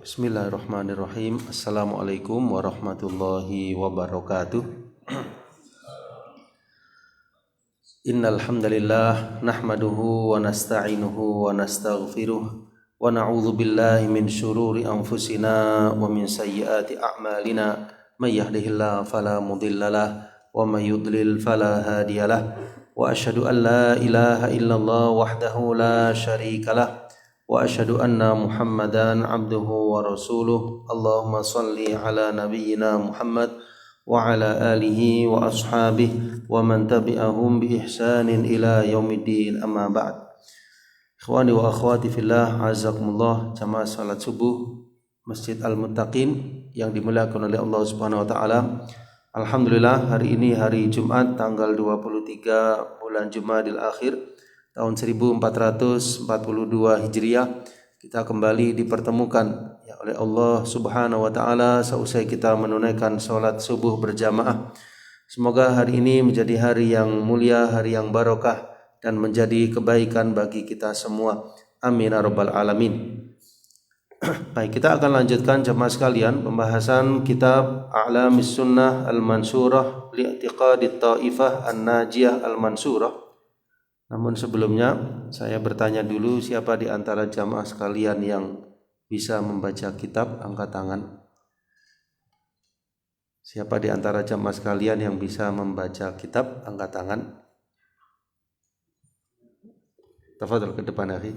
Bismillahirrahmanirrahim. Assalamualaikum warahmatullahi wabarakatuh. Innal hamdalillah nahmaduhu wa nasta'inuhu wa nastaghfiruh wa na'udzu billahi min shururi anfusina wa min sayyiati a'malina may yahdihillahu fala mudhillalah wa may yudlil fala hadiyalah wa asyhadu an la ilaha illallah wahdahu la syarikalah wa asyhadu anna Muhammadan abduhu wa rasuluh. Allahumma salli ala nabiyyina Muhammad wa ala alihi wa ashabihi wa man tabi'ahum bi ihsanin ila yaumiddin, amma ba'd. Ikhwani wa akhwati fillah, azakumullah, jamaah salat subuh Masjid Al-Muttaqin yang dimuliakan oleh Allah Subhanahu wa taala. Alhamdulillah, hari ini hari Jumat tanggal 23 bulan Jumadil Akhir tahun 1442 Hijriah. Kita kembali dipertemukan oleh Allah Subhanahu wa taala seusai kita menunaikan salat subuh berjamaah. Semoga hari ini menjadi hari yang mulia, hari yang barokah, dan menjadi kebaikan bagi kita semua. Amin ya rabbal alamin. Baik, kita akan lanjutkan jemaah sekalian pembahasan kitab A'lamis Sunnah Al-Mansurah li'tiqadit Taifah An-Najiyah Al-Mansurah. Namun sebelumnya saya bertanya dulu, siapa di antara jamaah sekalian yang bisa membaca kitab? Angkat tangan. Siapa di antara jamaah sekalian yang bisa membaca kitab? Angkat tangan. Tafadhol ke depan, akhi.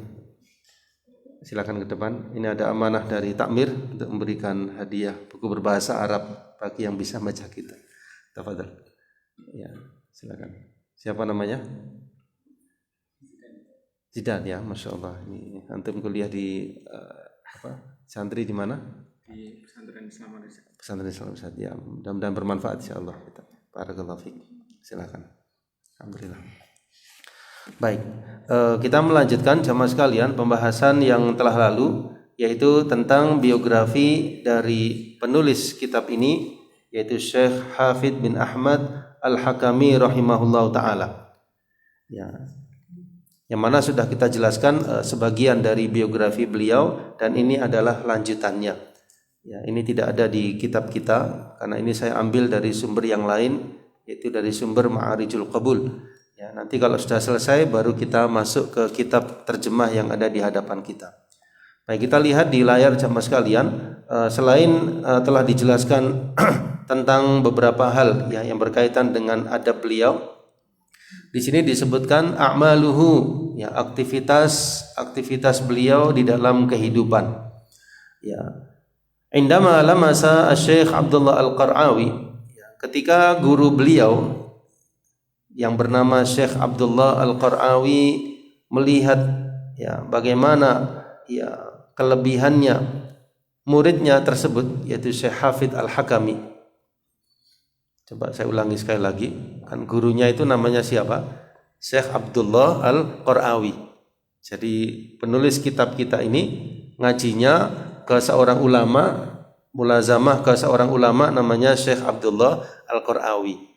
Silakan ke depan. Ini ada amanah dari takmir untuk memberikan hadiah buku berbahasa Arab bagi yang bisa membaca kitab. Tafadhol. Ya, silakan. Siapa namanya? Zidan, ya, masya Allah. Ini antum kuliah di santri di mana? Di pesantren Islam Al-Azhar. Pesantren Islam Al-Azhar. Ya, mudah-mudahan bermanfaat insyaallah. Barakallahu fiik. Silakan. Alhamdulillah. Baik, kita melanjutkan jamaah sekalian pembahasan yang telah lalu, yaitu tentang biografi dari penulis kitab ini, yaitu Syekh Hafidz bin Ahmad Al-Hakami rahimahullahu taala. Ya. Yang mana sudah kita jelaskan sebagian dari biografi beliau, dan ini adalah lanjutannya. Ya, ini tidak ada di kitab kita karena ini saya ambil dari sumber yang lain, yaitu dari sumber Ma'arijul Qabul. Ya, nanti kalau sudah selesai baru kita masuk ke kitab terjemah yang ada di hadapan kita. Baik, kita lihat di layar jamaah sekalian, selain telah dijelaskan tentang beberapa hal ya yang berkaitan dengan adab beliau, di sini disebutkan a'maluhu, ya, aktivitas beliau di dalam kehidupan. Ya. Indama lamasa Syekh Abdullah Al-Qar'awi, ya, ketika guru beliau yang bernama Syekh Abdullah Al-Qar'awi melihat ya bagaimana ya kelebihannya muridnya tersebut, yaitu Syekh Hafidz Al-Hakami. Coba saya ulangi sekali lagi, kan gurunya itu namanya siapa? Syekh Abdullah Al-Qar'awi. Jadi penulis kitab kita ini ngajinya ke seorang ulama, mulazamah ke seorang ulama namanya Syekh Abdullah Al-Qar'awi.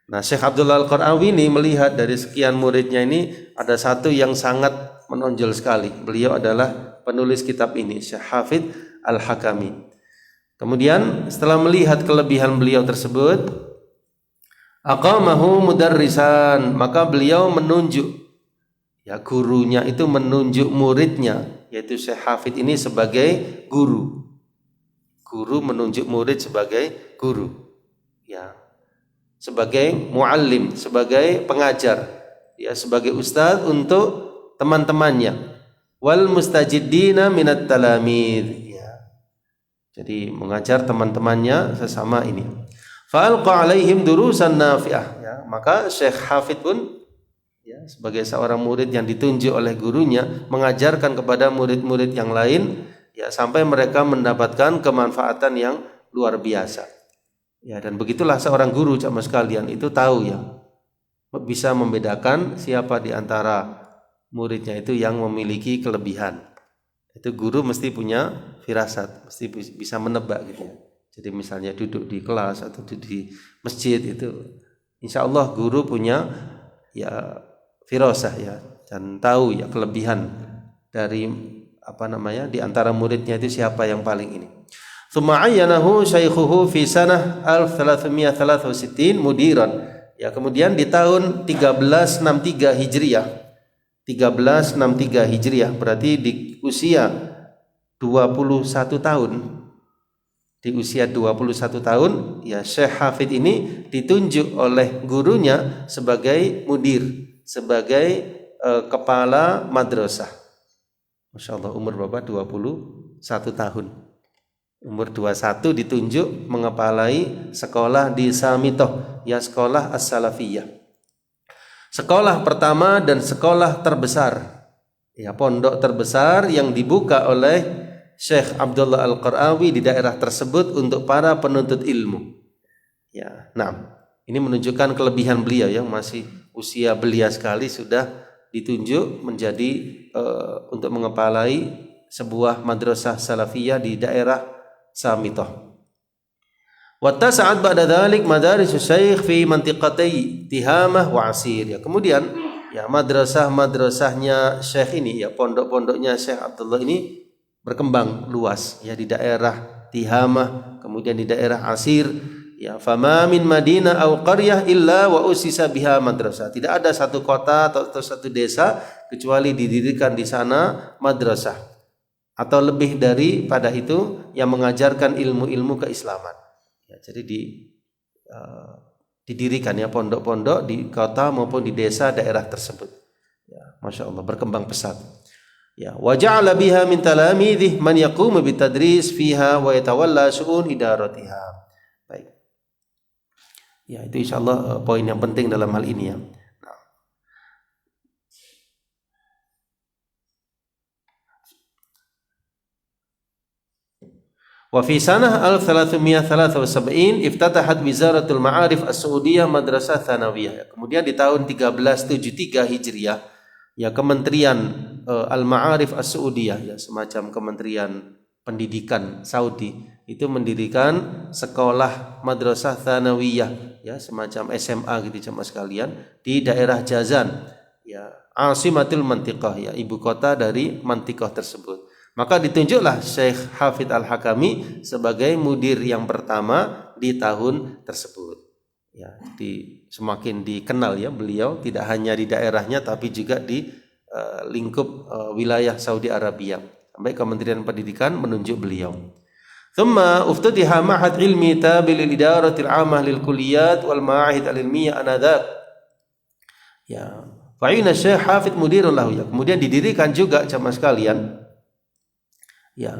Nah, Syekh Abdullah Al-Qar'awi ini melihat dari sekian muridnya ini ada satu yang sangat menonjol sekali. Beliau adalah penulis kitab ini, Syekh Hafidz Al-Hakami. Kemudian setelah melihat kelebihan beliau tersebut, aqamahu mudarrisan, maka beliau menunjuk, ya, gurunya itu menunjuk muridnya, yaitu Syekh Hafidz ini sebagai guru. Guru menunjuk murid sebagai guru, ya, sebagai muallim, sebagai pengajar, ya, sebagai ustaz untuk teman-temannya. Wal mustajiddina minat talamid, ya. Jadi mengajar teman-temannya sesama ini. Fa'alqa alaihim durusan nafi'ah, ya, maka Syekh Hafidz pun ya sebagai seorang murid yang ditunjuk oleh gurunya mengajarkan kepada murid-murid yang lain, ya, sampai mereka mendapatkan kemanfaatan yang luar biasa. Ya, dan begitulah seorang guru jamaah sekalian itu tahu ya bisa membedakan siapa di antara muridnya itu yang memiliki kelebihan. Itu guru mesti punya firasat, mesti bisa menebak gitu ya. Jadi misalnya duduk di kelas atau duduk di masjid itu, insya Allah guru punya ya firasah ya, dan tahu ya kelebihan dari di antara muridnya itu siapa yang paling ini. Tsumma ayyanahu syaikhuhu fi sanah 1363 mudiran. Ya, kemudian di tahun 1363 Hijriah. 1363 Hijriah berarti di usia 21 tahun. Di usia 21 tahun, ya Syekh Hafid ini ditunjuk oleh gurunya sebagai mudir, sebagai kepala madrasah. Masya Allah, umur berapa? 21 tahun. Umur 21 ditunjuk mengepalai sekolah di Samitoh, ya sekolah As-Salafiyah. Sekolah pertama dan sekolah terbesar, ya pondok terbesar yang dibuka oleh Syekh Abdullah Al-Qarawi di daerah tersebut untuk para penuntut ilmu. Ya, nah, ini menunjukkan kelebihan beliau yang masih usia belia sekali sudah ditunjuk menjadi untuk mengepalai sebuah madrasah salafiyah di daerah Samitoh. Wattasa'at ba'da dzalik madaris Syekh fi mantiqatai Tihamah wa Asir. Ya, kemudian ya madrasahnya Syekh ini, ya pondok-pondoknya Syekh Abdullah ini berkembang luas, ya di daerah Tihamah, kemudian di daerah Asir. Ya, fama min madinah aw qaryah illa wa usisa biha madrasah. Tidak ada satu kota atau satu desa kecuali didirikan di sana madrasah atau lebih daripada itu yang mengajarkan ilmu-ilmu keislaman. Ya, jadi didirikan ya pondok-pondok di kota maupun di desa daerah tersebut. Ya, Masya Allah, berkembang pesat. Ya, wa ja'ala biha min talamidih man yaqumu bitadris fiha wa yatawalla syu'un idaratiha. Baik. Ya, itu insyaallah poin yang penting dalam hal ini ya. Nah. Wa fi sanah 1373 iftatahat Wizaratul Ma'arif As-Saudiyah Madrasah Tsanawiyah. Kemudian di tahun 1373 Hijriah, ya Kementerian Al-Ma'arif As-Saudiyah, ya semacam kementerian pendidikan Saudi, itu mendirikan sekolah madrasah tsanawiyah, ya semacam SMA gitu jemaah sekalian, di daerah Jazan, ya Asimatul Mantiqah, ya ibu kota dari Mantiqah tersebut. Maka ditunjuklah Syekh Hafid Al-Hakami sebagai mudir yang pertama di tahun tersebut. Ya, jadi semakin dikenal ya beliau tidak hanya di daerahnya tapi juga di lingkup wilayah Saudi Arabia. Sampai Kementerian Pendidikan menunjuk beliau. Thumma uftatiha ma'had ilmi tabi lil idaratil 'amah lil kulliyat wal ma'ahid al-ilmiyah anadak. Ya, fa'ina Syekh Hafid mudirun lahu. Ya, kemudian didirikan juga jamaah sekalian, ya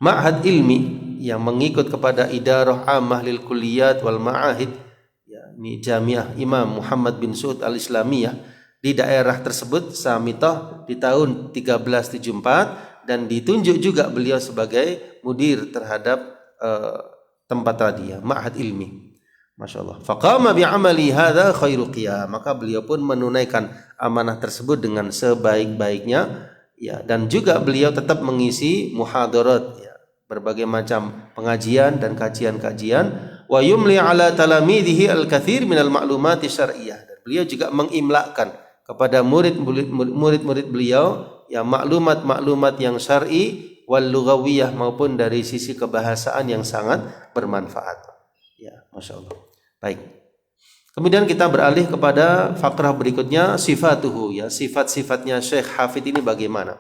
ma'had ilmi yang mengikut kepada idarah 'amah lil kulliyat wal ma'ahid. Ya, ini Jamiah Imam Muhammad bin Saud Al-Islamiyah di daerah tersebut Samitoh di tahun 1374, dan ditunjuk juga beliau sebagai mudir terhadap tempat tadi ya ma'had ilmi. Masya Allah. Faqama bi'amali hadza khairu qiyam. Maka beliau pun menunaikan amanah tersebut dengan sebaik-baiknya, ya, dan juga beliau tetap mengisi muhadarat, ya, berbagai macam pengajian dan kajian-kajian. Wa yumli ala talamidhihi al-katsir minal ma'lumati syar'iyyah. Dan beliau juga mengimlakan kepada murid-murid beliau ya maklumat-maklumat yang syar'i wal lughawiyah maupun dari sisi kebahasaan yang sangat bermanfaat. Ya, Masya Allah. Baik. Kemudian kita beralih kepada fakrah berikutnya, sifatuhu, ya sifat-sifatnya Syekh Hafid ini bagaimana?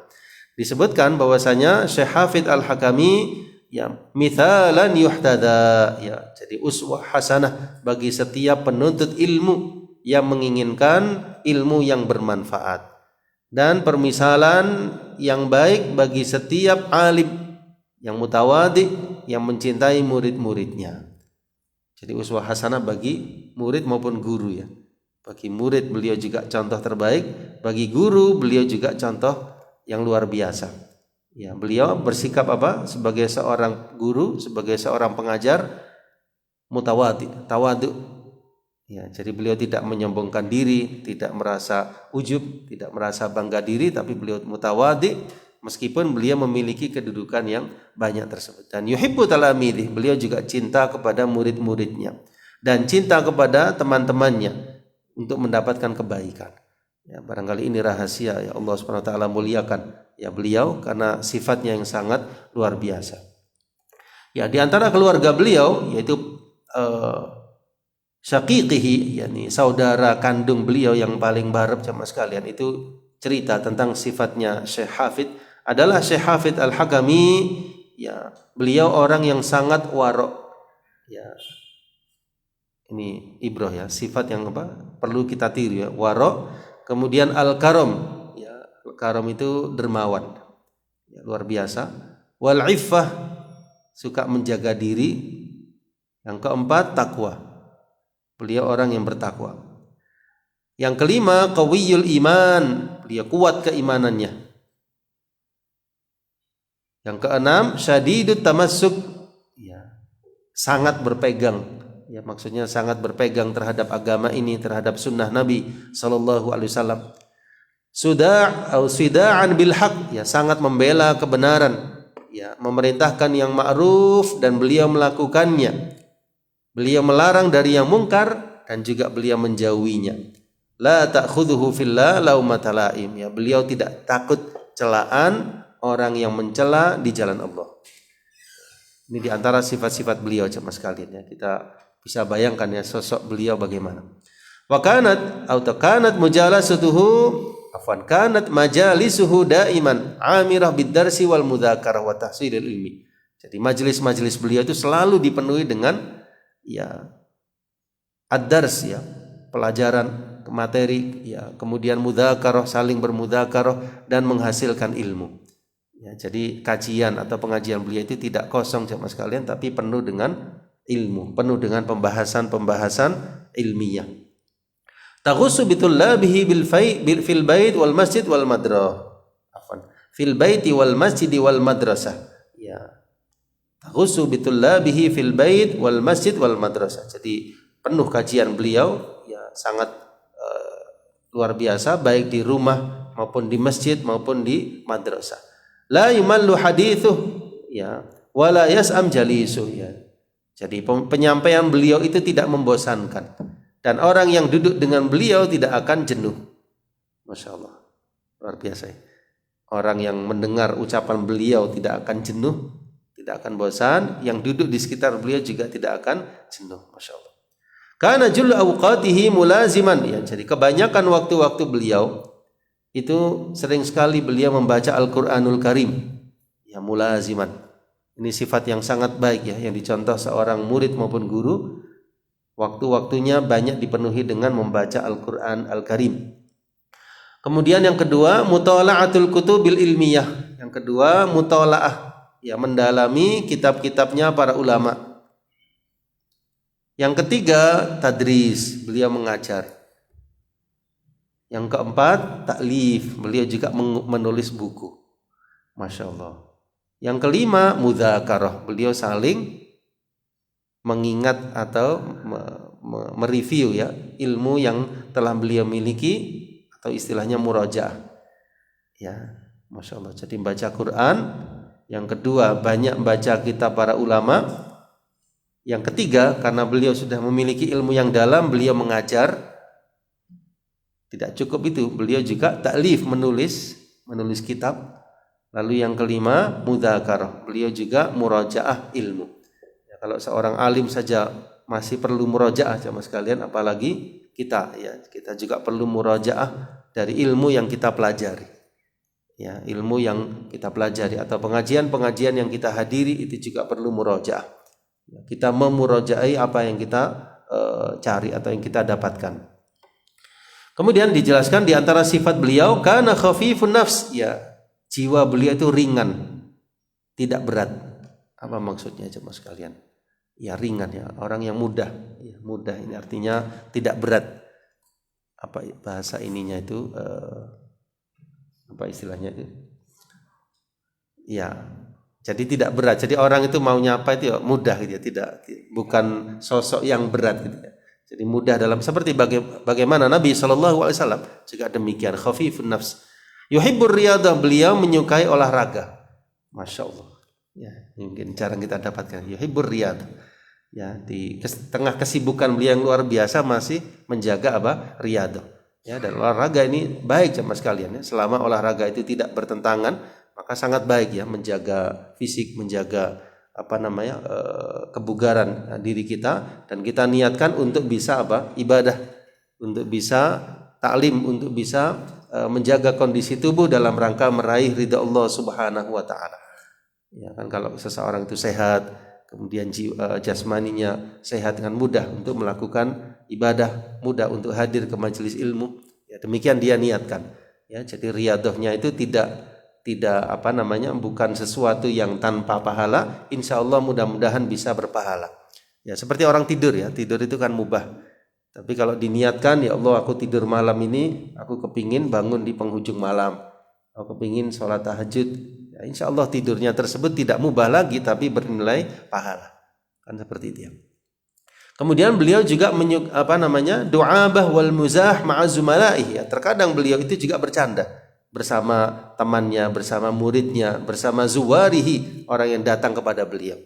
Disebutkan bahwasanya Syekh Hafid Al-Hakami ya mithalan yuhtada, ya jadi uswah hasanah bagi setiap penuntut ilmu yang menginginkan ilmu yang bermanfaat, dan permisalan yang baik bagi setiap alim yang mutawadhi yang mencintai murid-muridnya. Jadi uswah hasanah bagi murid maupun guru ya. Bagi murid beliau juga contoh terbaik, bagi guru beliau juga contoh yang luar biasa. Ya, beliau bersikap apa? Sebagai seorang guru, sebagai seorang pengajar mutawadhi, tawadhu. Ya, jadi beliau tidak menyombongkan diri, tidak merasa ujub, tidak merasa bangga diri, tapi beliau mutawadhi meskipun beliau memiliki kedudukan yang banyak tersebut. Dan yuhibbu talamidih, beliau juga cinta kepada murid-muridnya dan cinta kepada teman-temannya untuk mendapatkan kebaikan. Ya, barangkali ini rahasia ya Allah Subhanahu wa taala muliakan ya beliau karena sifatnya yang sangat luar biasa. Ya, di antara keluarga beliau yaitu syaqiqihi, yakni saudara kandung beliau yang paling barep sama sekalian, itu cerita tentang sifatnya Syekh Hafid adalah Syekh Hafid Al-Hakami. Ya, beliau orang yang sangat warok. Ya, ini ibrah ya, sifat yang perlu kita tiru ya, warok. Kemudian al-karam, ya, karam itu dermawan, ya, luar biasa. Wal iffah, suka menjaga diri. Yang keempat, takwa. Beliau orang yang bertakwa. Yang kelima, qawiyul iman, beliau kuat keimanannya. Yang keenam, syadidut tamassuk, ya, sangat berpegang. Ya, maksudnya sangat berpegang terhadap agama ini, terhadap sunnah Nabi sallallahu alaihi wasallam. Sida'an bil haq, ya, sangat membela kebenaran, ya, memerintahkan yang ma'ruf dan beliau melakukannya. Beliau melarang dari yang mungkar dan juga beliau menjauhinya. La ta'khudhuhu fillah laumata laim, ya, beliau tidak takut celaan orang yang mencela di jalan Allah. Ini di antara sifat-sifat beliau jemaah sekalian ya. Kita bisa bayangkan ya sosok beliau bagaimana. Wa kanat mujalasatuhu kanat majalisuhu daiman amirah bid-darsi wal mudzakarah wa tahsilil ilmi. Jadi majelis-majelis beliau itu selalu dipenuhi dengan ya ad-dars, ya, pelajaran materi, ya, kemudian mudzakarah, saling bermudzakarah dan menghasilkan ilmu. Ya, jadi kajian atau pengajian beliau itu tidak kosong jemaah sekalian, tapi penuh dengan ilmu, penuh dengan pembahasan-pembahasan ilmiah. Taghussu bitullabihi fil bait wal masjid wal madrasah. Fil baiti wal masjid wal madrasah. Ya. Taghussu bitullabihi fil bait wal masjid wal madrasah. Jadi penuh kajian beliau ya sangat luar biasa, baik di rumah maupun di masjid maupun di madrasah. La yumallu hadithuh, ya, wala yas'am jalisuh, ya. Jadi penyampaian beliau itu tidak membosankan dan orang yang duduk dengan beliau tidak akan jenuh. Masya Allah, luar biasa ya. Orang yang mendengar ucapan beliau tidak akan jenuh, tidak akan bosan. Yang duduk di sekitar beliau juga tidak akan jenuh. Masya Allah. Karena jullu awqatihi mulaziman, ya, jadi kebanyakan waktu-waktu beliau itu sering sekali beliau membaca Al-Quranul Karim, ya, mulaziman. Ini sifat yang sangat baik ya, yang dicontoh seorang murid maupun guru. Waktu-waktunya banyak dipenuhi dengan membaca Al-Quran Al-Karim. Kemudian yang kedua, mutala'atul kutubil ilmiyah. Yang kedua, mutala'ah, ya, mendalami kitab-kitabnya para ulama. Yang ketiga, tadris, beliau mengajar. Yang keempat, taklif, beliau juga menulis buku. Masya Allah. Yang kelima, mudzakarah, beliau saling mengingat atau mereview ya ilmu yang telah beliau miliki, atau istilahnya murajaah. Ya, Masya Allah. Jadi membaca Quran. Yang kedua, banyak membaca kitab para ulama. Yang ketiga, karena beliau sudah memiliki ilmu yang dalam, beliau mengajar. Tidak cukup itu, beliau juga taklif, menulis kitab. Lalu yang kelima, mudzakarah, beliau juga murajaah ilmu. Ya, kalau seorang alim saja masih perlu murajaah sama sekalian, apalagi kita, ya, kita juga perlu murajaah dari ilmu yang kita pelajari. Ya, ilmu yang kita pelajari atau pengajian-pengajian yang kita hadiri itu juga perlu murajaah. Ya, kita memurajaai apa yang kita cari atau yang kita dapatkan. Kemudian dijelaskan di antara sifat beliau, kana khafifun nafs, ya, jiwa beliau itu ringan, tidak berat. Apa maksudnya jemaah sekalian? Ya, ringan ya, orang yang mudah. Ya, mudah ini artinya tidak berat. Apa bahasa ininya itu? Apa istilahnya itu? Ya, jadi tidak berat. Jadi orang itu maunya apa itu ya, mudah gitu ya, bukan sosok yang berat gitu ya. Jadi mudah dalam seperti bagaimana Nabi SAW juga demikian, khafifun nafs. Yuhibbur riyadah, beliau menyukai olahraga. Masya Allah. Ya, mungkin jarang kita dapatkan. Yuhibbur riyadah. Ya, di tengah kesibukan beliau yang luar biasa masih menjaga apa? Riyadah. Ya, dan olahraga ini baik jamaah sekalian ya. Selama olahraga itu tidak bertentangan, maka sangat baik ya menjaga fisik, menjaga kebugaran diri kita, dan kita niatkan untuk bisa ibadah, untuk bisa taklim, untuk bisa menjaga kondisi tubuh dalam rangka meraih ridha Allah Subhanahu wa taala. Ya kan, kalau seseorang itu sehat, kemudian jasmaninya sehat, dengan mudah untuk melakukan ibadah, mudah untuk hadir ke majelis ilmu. Ya, demikian dia niatkan. Ya, jadi riyadhahnya itu tidak bukan sesuatu yang tanpa pahala. Insya Allah mudah-mudahan bisa berpahala. Ya, seperti orang tidur ya, tidur itu kan mubah. Tapi kalau diniatkan, ya Allah aku tidur malam ini, aku kepingin bangun di penghujung malam, aku kepingin sholat tahajud. Ya, insya Allah tidurnya tersebut tidak mubah lagi, tapi bernilai pahala. Kan seperti itu ya. Kemudian beliau juga du'abah wal muzah ma'azumalaih. Ya, terkadang beliau itu juga bercanda bersama temannya, bersama muridnya, bersama zuwarihi, orang yang datang kepada beliau.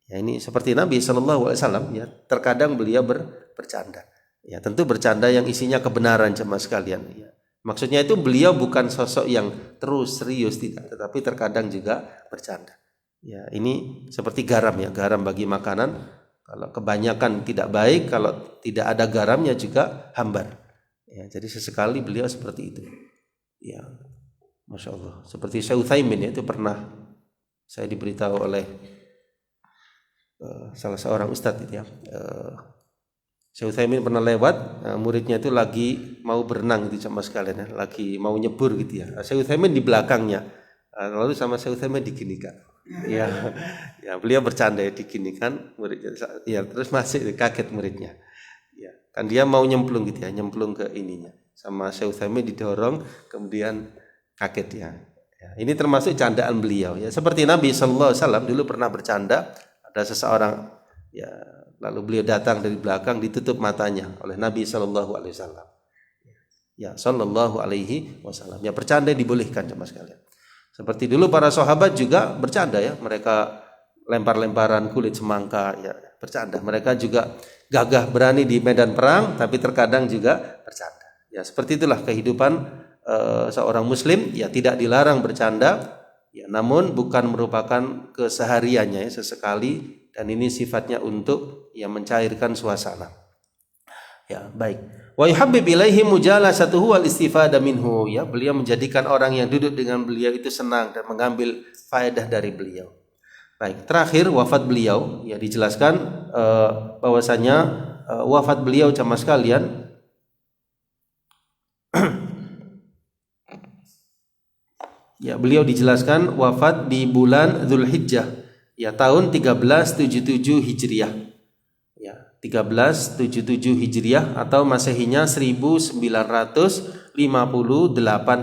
Ya, ini seperti Nabi SAW ya, terkadang beliau bercanda. Ya, tentu bercanda yang isinya kebenaran jemaah sekalian. Ya. Maksudnya itu beliau bukan sosok yang terus serius, tidak, tetapi terkadang juga bercanda. Ya, ini seperti garam ya, garam bagi makanan. Kalau kebanyakan tidak baik, kalau tidak ada garamnya juga hambar. Ya, jadi sesekali beliau seperti itu. Ya, masya Allah. Seperti Syekh Utsaimin ya, itu pernah saya diberitahu oleh salah seorang ustadz itu ya. Syekh Utsaimin pernah lewat, muridnya itu lagi mau berenang gitu sama sekalian ya, lagi mau nyebur gitu ya. Syekh Utsaimin di belakangnya, lalu sama Syekh Utsaimin diginikan. Ya, ya beliau bercanda ya, diginikan muridnya. Ya, terus masih kaget muridnya. Ya, kan dia mau nyemplung gitu ya, nyemplung ke ininya. Sama Syekh Utsaimin didorong, kemudian kaget ya. Ya, ini termasuk candaan beliau ya. Seperti Nabi SAW dulu pernah bercanda, ada seseorang ya, lalu beliau datang dari belakang, ditutup matanya oleh Nabi SAW. Ya, Sallallahu Alaihi Wasallam. Ya, bercanda dibolehkan jemaah sekalian. Seperti dulu para sahabat juga bercanda ya, mereka lempar-lemparan kulit semangka ya, bercanda. Mereka juga gagah berani di medan perang, tapi terkadang juga bercanda. Ya, seperti itulah kehidupan seorang muslim ya, tidak dilarang bercanda ya, namun bukan merupakan kesehariannya ya, sesekali, dan ini sifatnya untuk ya mencairkan suasana. Ya, baik. Wa yuhabbib ilaihi mujalasatuhu wal istifada minhu. Ya, beliau menjadikan orang yang duduk dengan beliau itu senang dan mengambil faedah dari beliau. Baik, terakhir wafat beliau ya, dijelaskan bahwasanya wafat beliau jamaah sekalian ya, beliau dijelaskan wafat di bulan Dzulhijjah ya, tahun 1377 Hijriah. Ya, 1377 Hijriah atau Masehinya 1958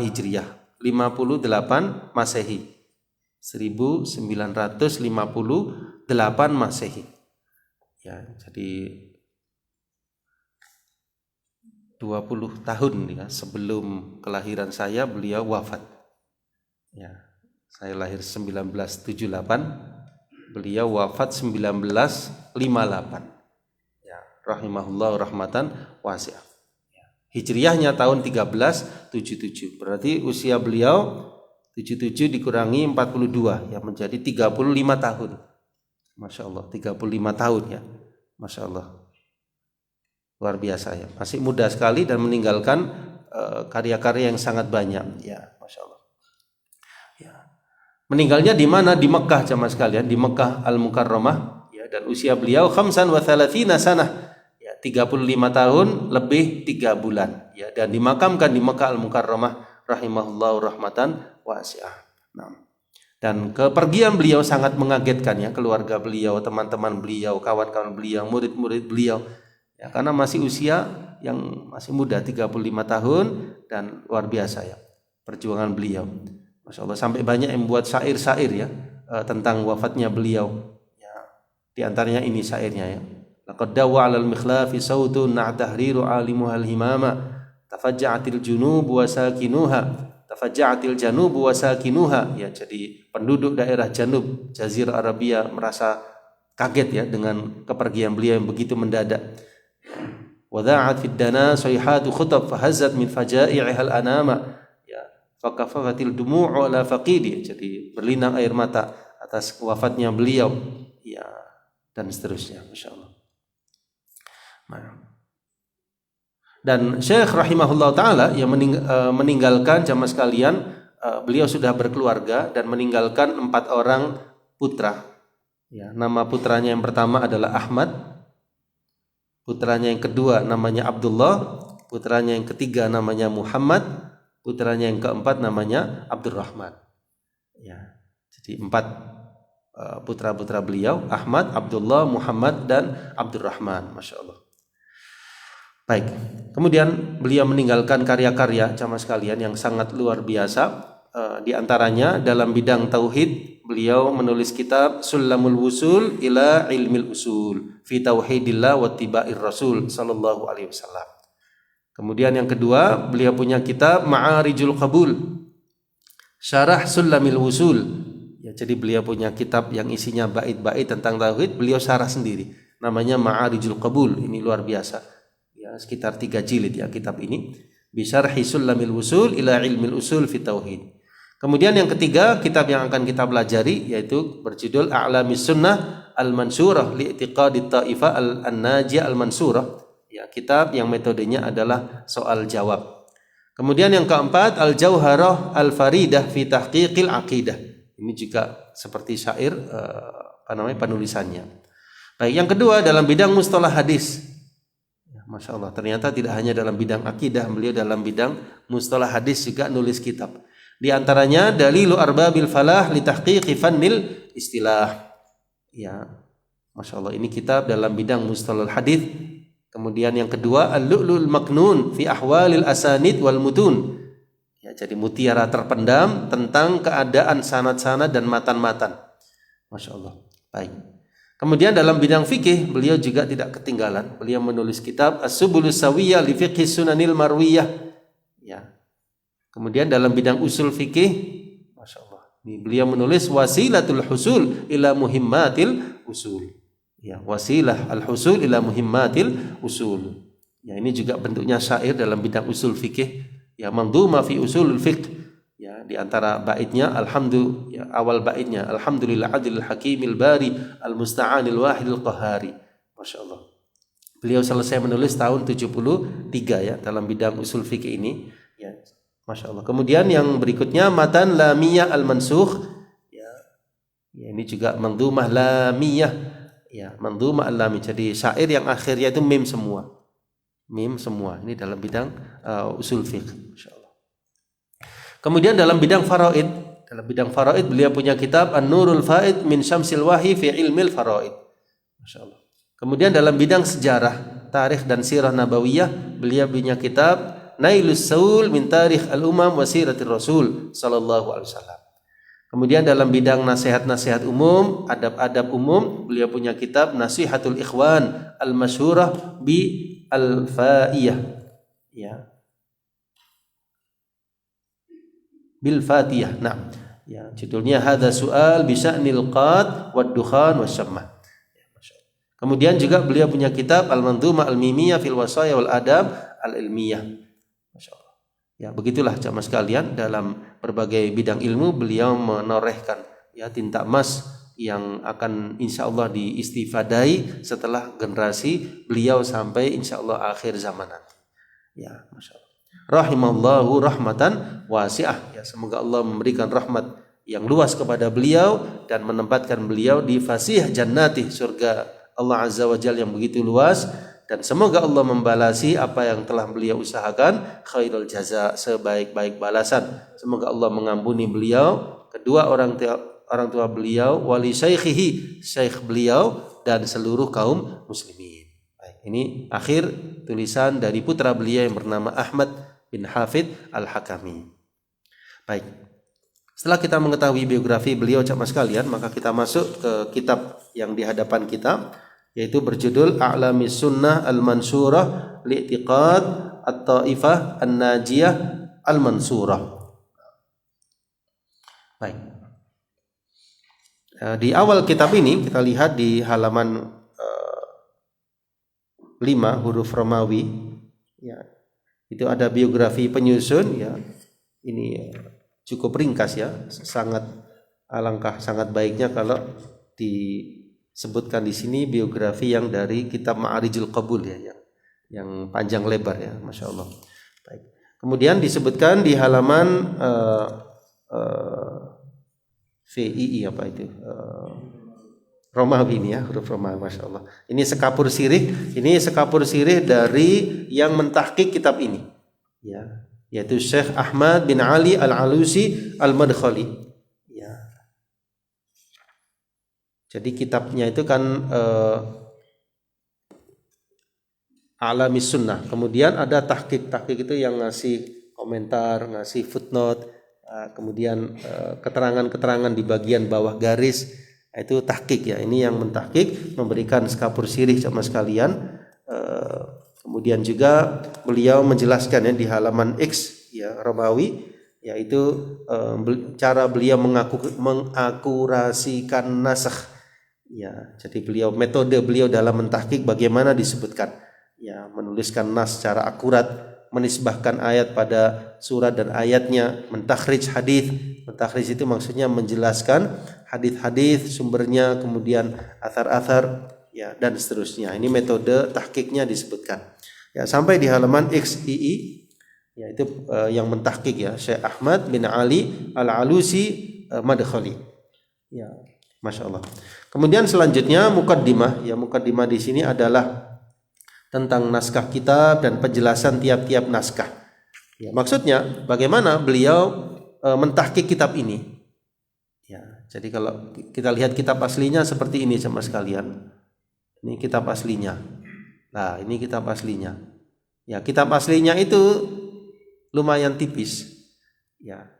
Hijriah. 58 Masehi. 1958 Masehi. Ya, jadi 20 tahun ya sebelum kelahiran saya beliau wafat. Ya, saya lahir 1978, beliau wafat 1958. Rahimahullah rahmatan wasi'ah. Hijriahnya tahun 1377. Berarti usia beliau 77 dikurangi 42 ya, menjadi 35 tahun. Masya Allah, 35 tahun ya. Masya Allah. Luar biasa ya. Masih muda sekali dan meninggalkan karya-karya yang sangat banyak ya, Masya Allah. Ya. Meninggalnya di mana? Di Mekah jamaah sekalian, di Mekah Al-Mukarramah ya, dan usia beliau 35 sanah. 35 tahun lebih 3 bulan ya, dan dimakamkan di Mekah Al-Mukarramah rahimahullahu rahmatan wasi'ah. Nah, dan kepergian beliau sangat mengagetkan ya, keluarga beliau, teman-teman beliau, kawan-kawan beliau, murid-murid beliau ya, karena masih usia yang masih muda 35 tahun, dan luar biasa ya perjuangan beliau. Masya Allah, sampai banyak yang membuat syair-syair ya tentang wafatnya beliau ya. Di antaranya ini syairnya ya. Laqad dawa 'alal mikhlafi sautun na'tahriru 'alimuha al-himama tafajja'atil junubu wa sakinuha tafajja'atil janubu wa sakinuha ya, jadi penduduk daerah Janub Jazirah Arabia merasa kaget ya dengan kepergian beliau yang begitu mendadak. wada'at fid dana sayhatu khutab fahazzat min fajai'iha al-anama ya fakafafatil dumu'u ala faqidi, jadi berlinang air mata atas wafatnya beliau ya, dan seterusnya. Masyaallah. Dan Syekh rahimahullah taala yang meninggalkan jamaah sekalian, beliau sudah berkeluarga dan meninggalkan 4 orang putra ya. Nama putranya yang pertama adalah Ahmad, putranya yang kedua namanya Abdullah, putranya yang ketiga namanya Muhammad, putranya yang keempat namanya Abdurrahman. Ya, jadi 4 putra-putra beliau, Ahmad, Abdullah, Muhammad, dan Abdurrahman. Masya Allah. Baik, kemudian beliau meninggalkan karya-karya jamaah sekalian yang sangat luar biasa. Di antaranya dalam bidang tauhid, beliau menulis kitab Sulamul Wusul ila Ilmil Usul fi Tauhidillah wa Tiba'ir Rasul sallallahu alaihi wasallam. Kemudian yang kedua, beliau punya kitab Ma'arijul Qabul Syarah Sulamil Wusul. Ya, jadi beliau punya kitab yang isinya bait-bait tentang tauhid, beliau syarah sendiri. Namanya Ma'arijul Qabul. Ini luar biasa. Ya, sekitar 3 jilid ya kitab ini. Bi Syarhi Sulamil Wusul ila Ilmil Usul fi Tauhid. Kemudian yang ketiga, kitab yang akan kita pelajari yaitu berjudul A'lamis Sunnah Al-Mansurah li'tiqadit Ta'ifah Al-Najiyah Al-Mansurah. Ya, kitab yang metodenya adalah soal jawab. Kemudian yang keempat, Al-Jauharah Al-Faridah fi Tahqiqil Aqidah. Ini juga seperti syair penulisannya. Baik, yang kedua dalam bidang mustalah hadis. Ya, Masya Allah, ternyata tidak hanya dalam bidang akidah, beliau dalam bidang mustalah hadis juga nulis kitab. Di antaranya Dalilu Arbabil Falah li Tahqiqi Fannil Istilah. Ya, Masya Allah, ini kitab dalam bidang mustalah hadis. Kemudian yang kedua Al-Lu'lu'ul Maknun fi Ahwalil Asanid wal Mutun. Ya, jadi mutiara terpendam tentang keadaan sanad-sanad dan matan-matan. Masya Allah. Baik. Kemudian dalam bidang fikih beliau juga tidak ketinggalan. Beliau menulis kitab As-Subulus Sawiyah li Fiqhi Sunanil Marwiyah. Ya. Kemudian dalam bidang usul fikih, Masya Allah, beliau menulis Wasilatul Husul ila Muhimmatil Usul. Ya, Wasilah al-Husul ila Muhimmatil Usul. Ya, ini juga bentuknya syair dalam bidang usul fikih. Ya, Mandhuma fi Usulul Fiqh. Ya, di antara baitnya awal baitnya Alhamdulillah Adil Hakimil Bari Al-Musta'anil Wahidil Qahari. Masya Allah. Beliau selesai menulis tahun 73 ya dalam bidang usul fikih ini. Ya. Masya Allah. Kemudian yang berikutnya Matan Lamiyah Al-Mansukh. Ya, ini juga Mandhumah Lamiyah. Ya, Mandhumah Al-Lamiyah. Jadi syair yang akhirnya itu mim semua. Mim semua. Ini dalam bidang usul fiqh. Masya Allah. Kemudian dalam bidang faraid. Dalam bidang faraid beliau punya kitab An-Nurul Faid min Syamsil Wahyi fi Ilmil Faraid. Masya Allah. Kemudian dalam bidang sejarah, tarikh dan sirah nabawiyah beliau punya kitab Nailus Saul min Tarikh Al-Umam wa Siratir Rasul sallallahu alaihi wasallam. Kemudian dalam bidang nasihat-nasihat umum, adab-adab umum, beliau punya kitab Nasihatul Ikhwan Al-Masyhurah bi Al-Faiyah. Ya. Bil Fatihah. Nah, ya, judulnya Hadza Su'al bi Sya'nil Qad wad Dukhan wasyamah. Ya, kemudian juga beliau punya kitab Al-Mandhumah Al-Mimiyah fil Wasaya wal Adab Al-Ilmiyah. Ya, begitulah jamaah sekalian, dalam berbagai bidang ilmu beliau menorehkan ya tinta emas yang akan insya Allah diistifadai setelah generasi beliau sampai insya Allah akhir zaman nanti. Ya, Masya Allah. Rahimallahu rahmatan wasi'ah. Ya, semoga Allah memberikan rahmat yang luas kepada beliau dan menempatkan beliau di fasih jannati, surga Allah Azza wa Jalla yang begitu luas. Dan semoga Allah membalasi apa yang telah beliau usahakan khairul jaza, sebaik-baik balasan. Semoga Allah mengampuni beliau, kedua orang tua beliau, wali syaikhihi, syaikh beliau, dan seluruh kaum muslimin. Baik, ini akhir tulisan dari putra beliau yang bernama Ahmad bin Hafid Al-Hakami. Baik, setelah kita mengetahui biografi beliau jamaah sekalian, maka kita masuk ke kitab yang di hadapan kita, yaitu berjudul A'lamis Sunnah Al-Mansurah Li'tiqad At-Ta'ifah An-Najiyah Al-Mansurah. Baik. Di awal kitab ini kita lihat di halaman huruf Romawi. Ya, itu ada biografi penyusun. Ya, ini cukup ringkas ya. Sangat baiknya kalau disebutkan di sini biografi yang dari kitab Ma'arijul Qabul ya, yang panjang lebar ya, masya Allah. Baik. Kemudian disebutkan di halaman VII apa itu? Romawi ini ya, huruf Romawi, masya Allah. Ini sekapur sirih dari yang mentahqiq kitab ini, ya, yaitu Syekh Ahmad bin Ali Al-Alusi Al-Madkhali. Ya. Jadi kitabnya itu kan Alamis Sunnah. Kemudian ada tahqiq itu yang ngasih komentar, ngasih footnote, kemudian keterangan-keterangan di bagian bawah garis. Itu tahqiq ya. Ini yang mentahqiq, memberikan sekapur sirih sama sekalian. Kemudian juga beliau menjelaskan ya di halaman X ya Romawi, yaitu cara beliau mengakurasikan nasakh. Ya, jadi metode beliau dalam mentahqiq bagaimana disebutkan. Ya, menuliskan nas secara akurat, menisbahkan ayat pada surat dan ayatnya, mentakhrij hadis. Mentakhrij itu maksudnya menjelaskan hadis-hadis sumbernya, kemudian athar-athar ya dan seterusnya. Ini metode tahqiqnya disebutkan. Ya, sampai di halaman XII yaitu yang mentahqiq ya Syekh Ahmad bin Ali Al-Alusi Madkhali. Ya, masya Allah. Kemudian selanjutnya muqaddimah. Ya, muqaddimah di sini adalah tentang naskah kitab dan penjelasan tiap-tiap naskah. Ya, maksudnya bagaimana beliau mentahqiq kitab ini. Ya, jadi kalau kita lihat kitab aslinya seperti ini sama sekalian. Ini kitab aslinya. Nah, ini kitab aslinya. Ya, kitab aslinya itu lumayan tipis. Ya,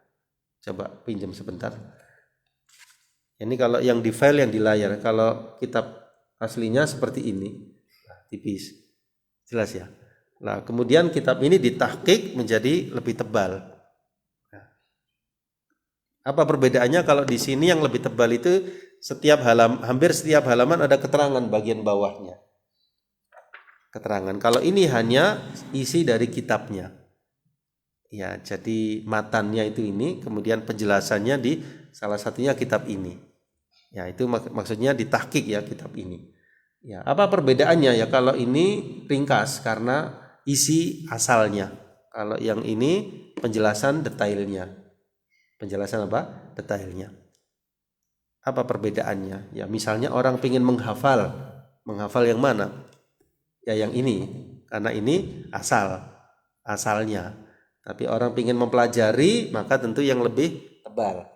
coba pinjam sebentar. Ini kalau yang di file yang di layar. Kalau kitab aslinya seperti ini, nah, tipis. Jelas ya. Nah, kemudian kitab ini ditahqiq menjadi lebih tebal. Nah, apa perbedaannya? Kalau di sini yang lebih tebal itu hampir setiap halaman ada keterangan bagian bawahnya. Keterangan. Kalau ini hanya isi dari kitabnya. Ya, jadi matannya itu ini, kemudian penjelasannya di salah satunya kitab ini. Ya, itu maksudnya ditahqiq ya kitab ini. Ya, apa perbedaannya ya? Kalau ini ringkas karena isi asalnya. Kalau yang ini penjelasan detailnya. Penjelasan apa? Detailnya. Apa perbedaannya? Ya, misalnya orang ingin menghafal yang mana? Ya, yang ini. Karena ini asalnya. Tapi orang ingin mempelajari, maka tentu yang lebih tebal.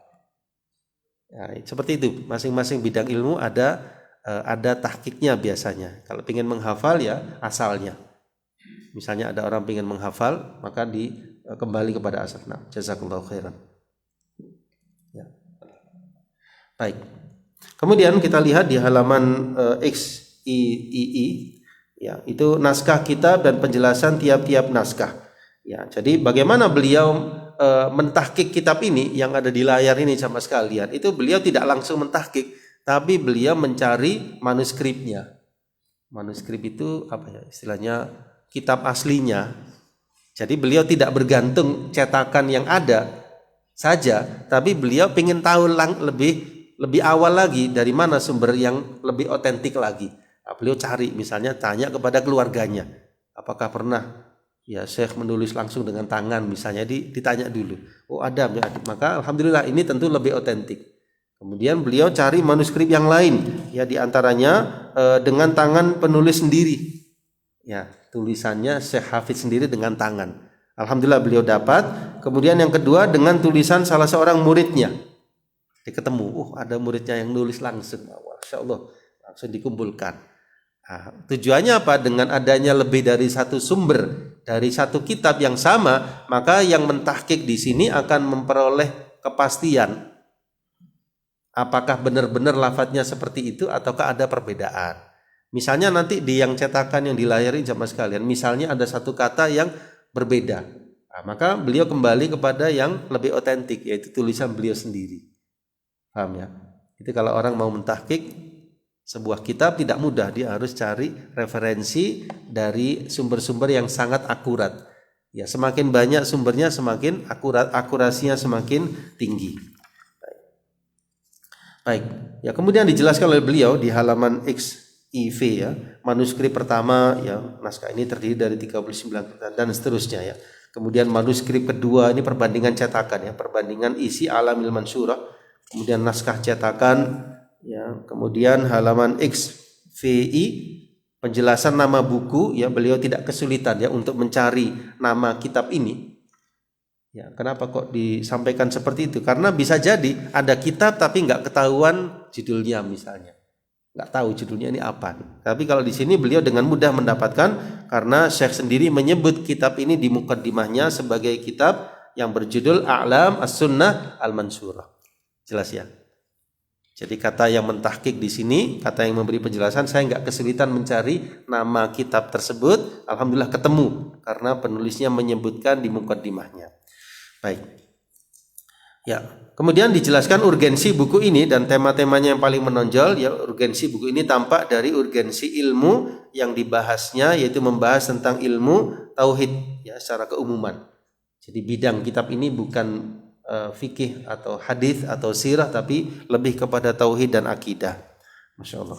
Ya, seperti itu. Masing-masing bidang ilmu ada tahqiqnya biasanya. Kalau ingin menghafal ya asalnya. Misalnya ada orang ingin menghafal, maka kembali kepada asal. Nah, jazakallahu khairan. Ya. Baik. Kemudian kita lihat di halaman XII ya, itu naskah kitab dan penjelasan tiap-tiap naskah. Ya, jadi bagaimana beliau mentahqiq kitab ini yang ada di layar ini sama sekalian. Itu beliau tidak langsung mentahqiq, tapi beliau mencari manuskripnya. Manuskrip itu apa ya istilahnya, kitab aslinya. Jadi beliau tidak bergantung cetakan yang ada saja, tapi beliau ingin tahu lebih awal lagi dari mana sumber yang lebih otentik lagi. Nah, beliau cari, misalnya tanya kepada keluarganya, apakah pernah ya Syekh menulis langsung dengan tangan, misalnya ditanya dulu. Oh ada, maka alhamdulillah ini tentu lebih otentik. Kemudian beliau cari manuskrip yang lain, ya diantaranya dengan tangan penulis sendiri, ya tulisannya Syekh Hafidz sendiri dengan tangan. Alhamdulillah beliau dapat. Kemudian yang kedua dengan tulisan salah seorang muridnya, ketemu, ada muridnya yang nulis langsung, masya Allah, langsung dikumpulkan. Nah, tujuannya apa? Dengan adanya lebih dari satu sumber dari satu kitab yang sama, maka yang mentahqiq di sini akan memperoleh kepastian. Apakah benar-benar lafadznya seperti itu ataukah ada perbedaan? Misalnya nanti di yang cetakan yang dilayari jamaah sekalian, misalnya ada satu kata yang berbeda. Nah, maka beliau kembali kepada yang lebih otentik, yaitu tulisan beliau sendiri. Paham ya? Itu kalau orang mau mentahqiq Sebuah kitab tidak mudah, dia harus cari referensi dari sumber-sumber yang sangat akurat. Ya, semakin banyak sumbernya semakin akurat, akurasinya semakin tinggi. Baik. Ya, kemudian dijelaskan oleh beliau di halaman XIV ya, manuskrip pertama ya, naskah ini terdiri dari 39 dan seterusnya ya. Kemudian manuskrip kedua ini perbandingan cetakan ya, perbandingan isi Alamil Mansyurah. Kemudian naskah cetakan ya, kemudian halaman XVI penjelasan nama buku ya, beliau tidak kesulitan ya untuk mencari nama kitab ini. Ya, kenapa kok disampaikan seperti itu? Karena bisa jadi ada kitab tapi nggak ketahuan judulnya misalnya, nggak tahu judulnya ini apa. Tapi kalau di sini beliau dengan mudah mendapatkan karena Syekh sendiri menyebut kitab ini di mukaddimahnya sebagai kitab yang berjudul A'lam As-Sunnah Al-Mansyurah. Jelas ya. Jadi kata yang mentahqiq di sini, kata yang memberi penjelasan, saya nggak kesulitan mencari nama kitab tersebut. Alhamdulillah ketemu karena penulisnya menyebutkan di mukaddimahnya. Baik. Ya, kemudian dijelaskan urgensi buku ini dan tema-temanya yang paling menonjol ya, urgensi buku ini tampak dari urgensi ilmu yang dibahasnya, yaitu membahas tentang ilmu tauhid ya secara keumuman. Jadi bidang kitab ini bukan fikih atau hadis atau sirah, tapi lebih kepada tauhid dan akidah. Masya Allah.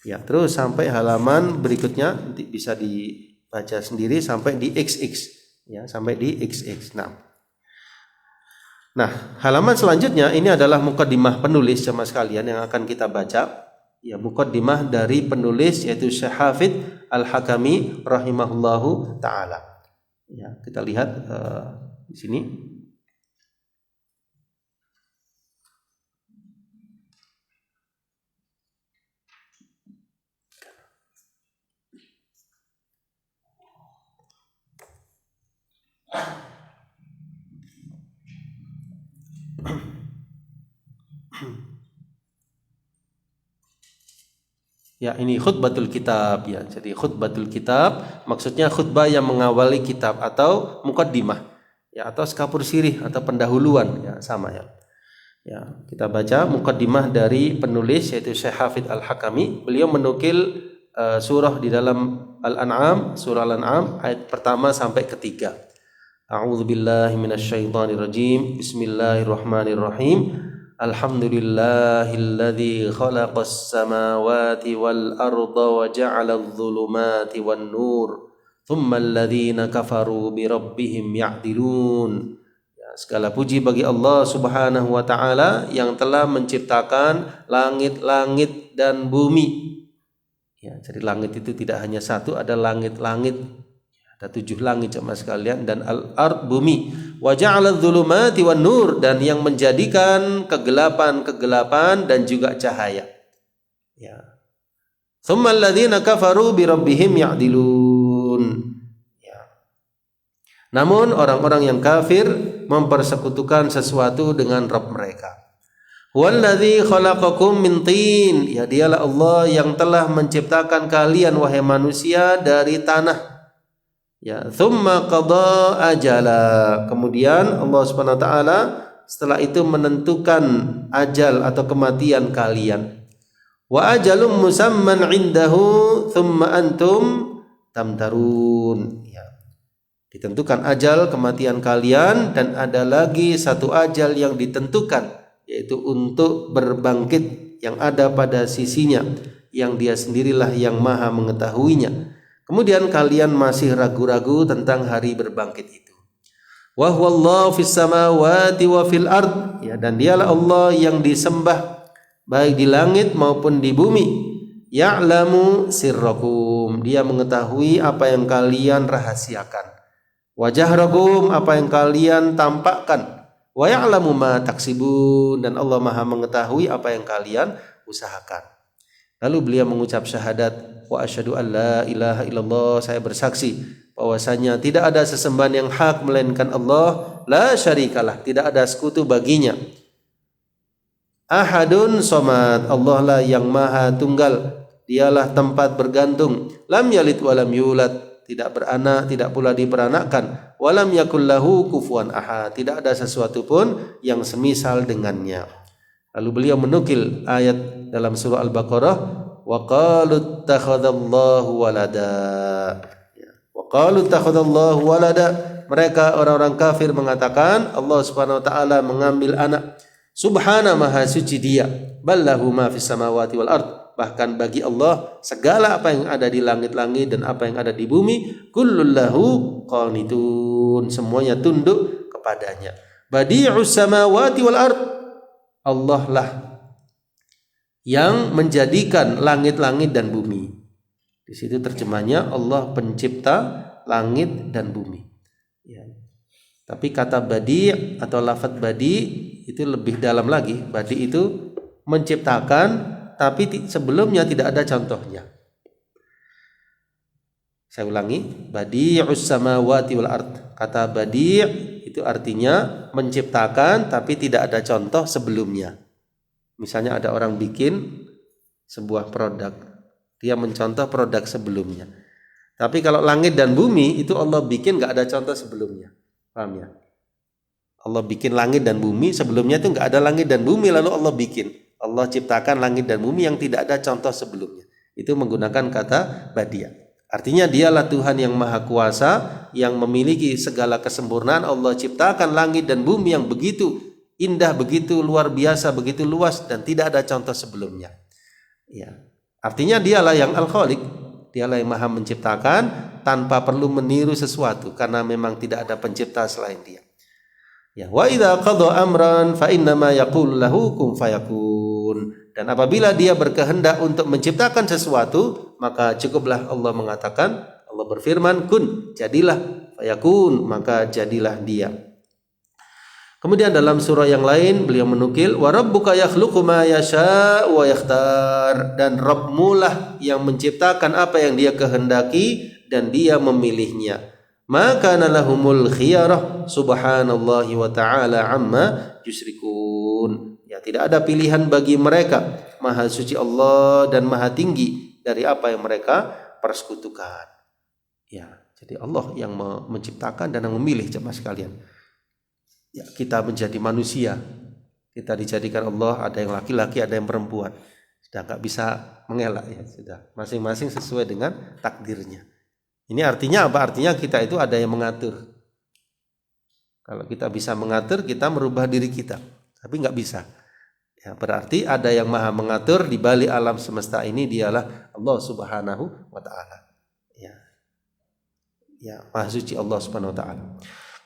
Ya, terus sampai halaman berikutnya nanti bisa dibaca sendiri sampai di XX ya, sampai di XX. Nah, halaman selanjutnya ini adalah mukaddimah penulis jemaah sekalian yang akan kita baca. Ya, mukaddimah dari penulis yaitu Syekh Hafidz Al-Hakami rahimahullahu taala. Ya, kita lihat di sini. Ya, ini khutbatul kitab ya. Jadi khutbatul kitab maksudnya khutbah yang mengawali kitab atau mukaddimah ya, atau skapur sirih atau pendahuluan ya, sama ya. Ya, kita baca mukaddimah dari penulis yaitu Syekh Hafidz Al-Hakami. Beliau menukil surah di dalam Al-An'am, surah Al-An'am ayat pertama sampai ketiga. A'udzubillahi minasyaitonirrajim. Bismillahirrahmanirrahim. Alhamdulillahilladzi khalaqas samawati wal arda wa ja'alal dhulumati wan nur thumma alladhina kafaru bi rabbihim ya'dilun. Ya, segala puji bagi Allah Subhanahu wa taala yang telah menciptakan langit-langit dan bumi. Ya, jadi langit itu tidak hanya satu, ada langit-langit. Ada 7 langit jemaah sekalian, dan al-ard bumi. Wa ja'ala dzulumati wan nur, dan yang menjadikan kegelapan-kegelapan dan juga cahaya. Ya. Tsumma alladzina kafaru bi rabbihim ya'dilun. Ya. Namun orang-orang yang kafir mempersekutukan sesuatu dengan Rabb mereka. Walladzi khalaqakum min tin. Ya, dialah Allah yang telah menciptakan kalian wahai manusia dari tanah. Ya, thumma qada ajala. Kemudian Allah Subhanahu wa taala setelah itu menentukan ajal atau kematian kalian. Wa ajalum musamman indahu thumma antum tamtarun. Ya. Ditentukan ajal kematian kalian dan ada lagi satu ajal yang ditentukan, yaitu untuk berbangkit yang ada pada sisinya, yang dia sendirilah yang maha mengetahuinya. Kemudian kalian masih ragu-ragu tentang hari berbangkit itu. Wa huwallahu fis samawati wa fil ard. Ya, dan dialah Allah yang disembah baik di langit maupun di bumi. Ya'lamu sirrakum. Dia mengetahui apa yang kalian rahasiakan. Wa jahrakum, apa yang kalian tampakkan. Wa ya'lamu ma taksibun, dan Allah Maha mengetahui apa yang kalian usahakan. Lalu beliau mengucap syahadat, wa asyhadu an la ilaha illallah, saya bersaksi bahwasanya tidak ada sesembahan yang hak melainkan Allah, la syarikalah, tidak ada sekutu baginya. Ahadun somad, Allah lah yang maha tunggal, dialah tempat bergantung. Lam yalid walam yulad, tidak beranak, tidak pula diperanakkan. Walam yakul lahu kufuwan ahad, tidak ada sesuatu pun yang semisal dengannya. Lalu beliau menukil ayat dalam surah Al-Baqarah, wa qalu ittakhadallahu walada. Wa qalu ittakhadallahu walada. Mereka orang-orang kafir mengatakan Allah Subhanahu wa taala mengambil anak. Subhana maha suci dia. Ballahu ma fis samawati wal ard. Bahkan bagi Allah segala apa yang ada di langit-langit dan apa yang ada di bumi, kullun lahu qanitun. Semuanya tunduk kepadanya. Badi'us samawati wal ard. Allah lah yang menjadikan langit-langit dan bumi. Di situ terjemahnya Allah pencipta langit dan bumi. Ya. Tapi kata badi' atau lafadz badi' itu lebih dalam lagi. Badi' itu menciptakan, tapi sebelumnya tidak ada contohnya. Saya ulangi, badi'us samawati wal ard. Kata badi' itu artinya menciptakan, tapi tidak ada contoh sebelumnya. Misalnya ada orang bikin sebuah produk, dia mencontoh produk sebelumnya. Tapi kalau langit dan bumi itu Allah bikin nggak ada contoh sebelumnya, paham ya? Allah bikin langit dan bumi, sebelumnya itu nggak ada langit dan bumi, lalu Allah bikin. Allah ciptakan langit dan bumi yang tidak ada contoh sebelumnya. Itu menggunakan kata badia. Artinya dialah Tuhan yang maha kuasa, yang memiliki segala kesempurnaan. Allah ciptakan langit dan bumi yang begitu indah, begitu luar biasa, begitu luas dan tidak ada contoh sebelumnya. Ya. Artinya dialah yang Al-Khaliq, dialah yang maha menciptakan tanpa perlu meniru sesuatu karena memang tidak ada pencipta selain dia. Ya, wa idza qada amran fa innama yaqulu lahu kun fayakun. Dan apabila dia berkehendak untuk menciptakan sesuatu, maka cukuplah Allah mengatakan, Allah berfirman, kun, jadilah, fayakun, maka jadilah dia. Kemudian dalam surah yang lain beliau menukil, wa rabbuka yakhluqu ma yasha wa yakhtar. Dan Rabbmu lah yang menciptakan apa yang dia kehendaki dan dia memilihnya. Maka lahumul khiyarah subhanallahi wa ta'ala amma yusyrikun. Ya, tidak ada pilihan bagi mereka. Maha suci Allah dan maha tinggi dari apa yang mereka persekutukan. Ya, jadi Allah yang menciptakan dan yang memilih jemaah sekalian. Ya, kita menjadi manusia. Kita dijadikan Allah, ada yang laki-laki, ada yang perempuan. Sudah enggak bisa mengelak ya, sudah. Masing-masing sesuai dengan takdirnya. Ini artinya apa? Artinya kita itu ada yang mengatur. Kalau kita bisa mengatur, kita merubah diri kita. Tapi nggak bisa. Ya, berarti ada yang maha mengatur di balik alam semesta ini, dialah Allah Subhanahu wa ta'ala. Ya, maha suci Allah Subhanahu wa ta'ala.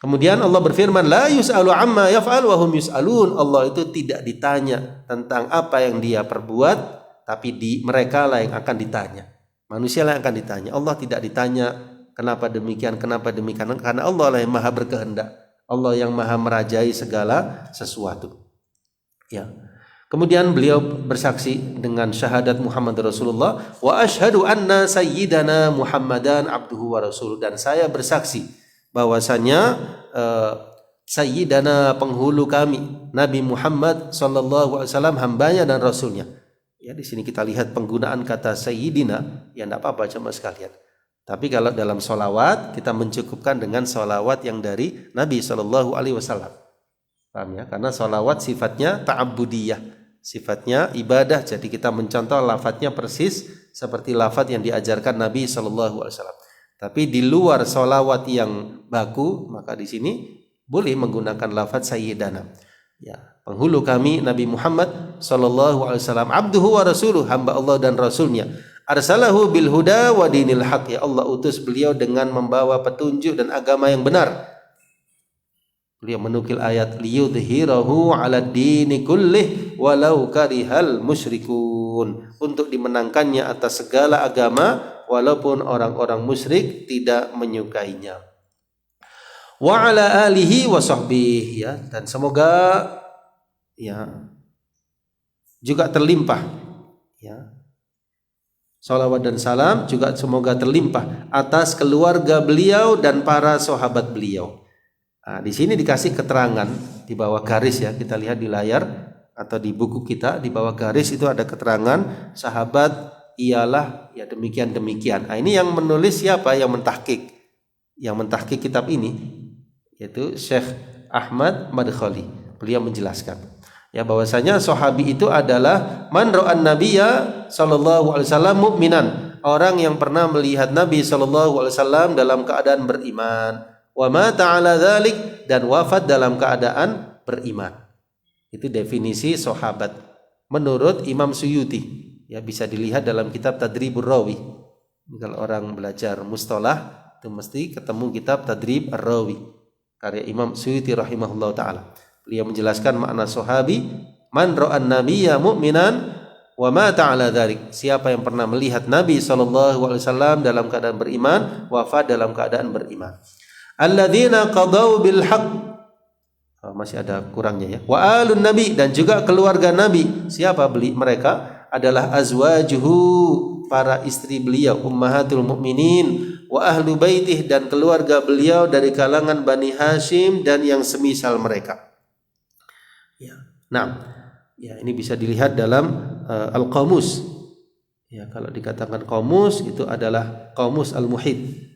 Kemudian Allah berfirman, la yus'alu amma yaf'al wa hum yus'alun. Allah itu tidak ditanya tentang apa yang dia perbuat, tapi mereka lah yang akan ditanya. Manusia lah yang akan ditanya. Allah tidak ditanya kenapa demikian, karena Allah lah yang maha berkehendak. Allah yang maha merajai segala sesuatu. Ya. Kemudian beliau bersaksi dengan syahadat Muhammad Rasulullah, wa asyhadu anna sayyidana Muhammadan abduhu wa rasuluh. Dan saya bersaksi bahwasanya sayyidana penghulu kami Nabi Muhammad sallallahu alaihi wasallam hambanya dan rasulnya. Ya, di sini kita lihat penggunaan kata sayyidina, ya enggak apa-apa cuma sekalian. Tapi kalau dalam sholawat kita mencukupkan dengan sholawat yang dari Nabi sallallahu alaihi wasallam. Paham ya? Karena sholawat sifatnya ta'abbudiyah, sifatnya ibadah. Jadi kita mencontoh lafadznya persis seperti lafadz yang diajarkan Nabi sallallahu alaihi wasallam. Tapi di luar sholawat yang baku, maka di sini boleh menggunakan lafadz sayyidana. Ya, penghulu kami Nabi Muhammad sallallahu alaihi wasallam, abduhu wa rasuluh, hamba Allah dan rasulnya. Arsalahu bil huda wa dinil haq. Ya, Allah utus beliau dengan membawa petunjuk dan agama yang benar. Beliau menukil ayat liyudhhirahu 'ala dini kullih walau karihal musyrikun. Untuk dimenangkannya atas segala agama walaupun orang-orang musyrik tidak menyukainya. Wa ala alihi wa sahbihi, ya, dan semoga ya juga terlimpah ya salawat dan salam juga semoga terlimpah atas keluarga beliau dan para sahabat beliau. Nah, di sini dikasih keterangan di bawah garis ya, kita lihat di layar atau di buku kita di bawah garis itu ada keterangan sahabat ialah ya demikian. Nah, ini yang menulis siapa? Yang mentahqiq kitab ini, yaitu Syekh Ahmad Madkhali. Beliau menjelaskan. Ya, bahwasanya sahabi itu adalah man ra'an nabiyya sallallahu alaihi wasallam mu'minan, orang yang pernah melihat Nabi sallallahu alaihi wasallam dalam keadaan beriman, wa mata 'ala dzalik, dan wafat dalam keadaan beriman. Itu definisi sahabat menurut Imam Suyuti. Ya, bisa dilihat dalam kitab Tadribur Rawi. Kalau orang belajar mustalah itu mesti ketemu kitab Tadrib Ar-Rawi karya Imam Suyuti rahimahullah taala. Beliau menjelaskan makna sahabi, man ra'an nabiyya mu'minan wa mata 'ala dzalik, siapa yang pernah melihat Nabi sallallahu alaihi wasallam dalam keadaan beriman, wafat dalam keadaan beriman. Alladzina qadau bil haqq, masih ada kurangnya ya. Wa alun nabi, dan juga keluarga Nabi. Siapa mereka? Adalah azwajuhu, para istri beliau, ummahatul mukminin, wa ahlu baitih, dan keluarga beliau dari kalangan Bani Hashim dan yang semisal mereka. Ya. Nah, ya ini bisa dilihat dalam Al-Qamus. Ya, kalau dikatakan qamus itu adalah Qamus Al-Muhit.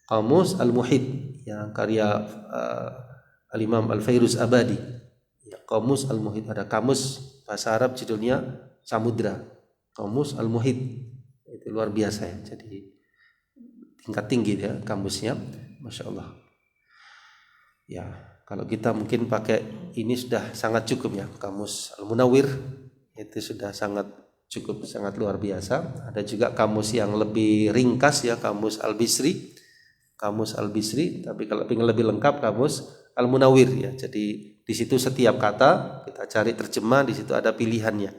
Qamus Al-Muhit, yang karya Al-Imam Al-Fairuz Abadi. Ya, Qamus Al-Muhit, ada kamus bahasa Arab judulnya Samudra. Qamus Al-Muhit. Itu luar biasa ya. Jadi tingkat tinggi ya kamusnya, Masya Allah. Ya, kalau kita mungkin pakai ini sudah sangat cukup ya, Kamus Al-Munawwir itu sudah sangat cukup, sangat luar biasa. Ada juga kamus yang lebih ringkas ya, Kamus Al-Bisri. Kamus Al-Bisri, tapi kalau ingin lebih lengkap Kamus Al-Munawwir ya. Jadi di situ setiap kata kita cari terjemah, di situ ada pilihannya.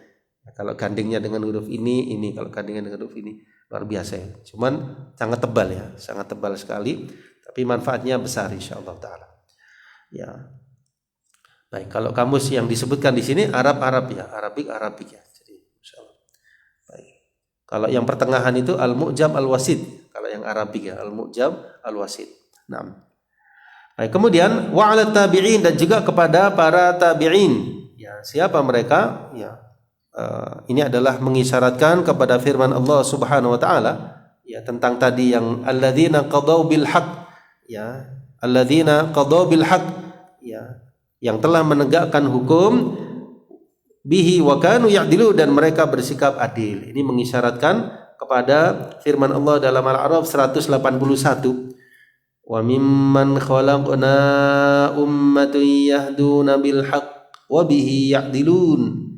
Ya, kalau gandengnya dengan huruf ini, kalau gandengnya dengan huruf ini, luar biasa ya. Cuman sangat tebal ya, sangat tebal sekali, tapi manfaatnya besar insyaallah taala. Ya. Baik, kalau kamus yang disebutkan di sini Arab ya, Arabik ya. Jadi insyaallah. Baik. Kalau yang pertengahan itu Al-Mu'jam Al-Wasit. Kalau yang Arabik ya, Al-Mu'jam Al-Wasit. Naam. Baik, kemudian wa 'ala tabi'in, dan juga kepada para tabi'in. Ya, siapa mereka? Ya. Ini adalah mengisyaratkan kepada firman Allah Subhanahu wa taala ya tentang tadi yang alladzina qadau bil haqq ya, alladzina qadau bil haqq ya, yang telah menegakkan hukum bihi wa kanu ya'dilu, dan mereka bersikap adil. Ini mengisyaratkan kepada firman Allah dalam Al-A'raf 181, wa mimman khalaqna ummatun yahduna bil haqq wa bihi ya'dilun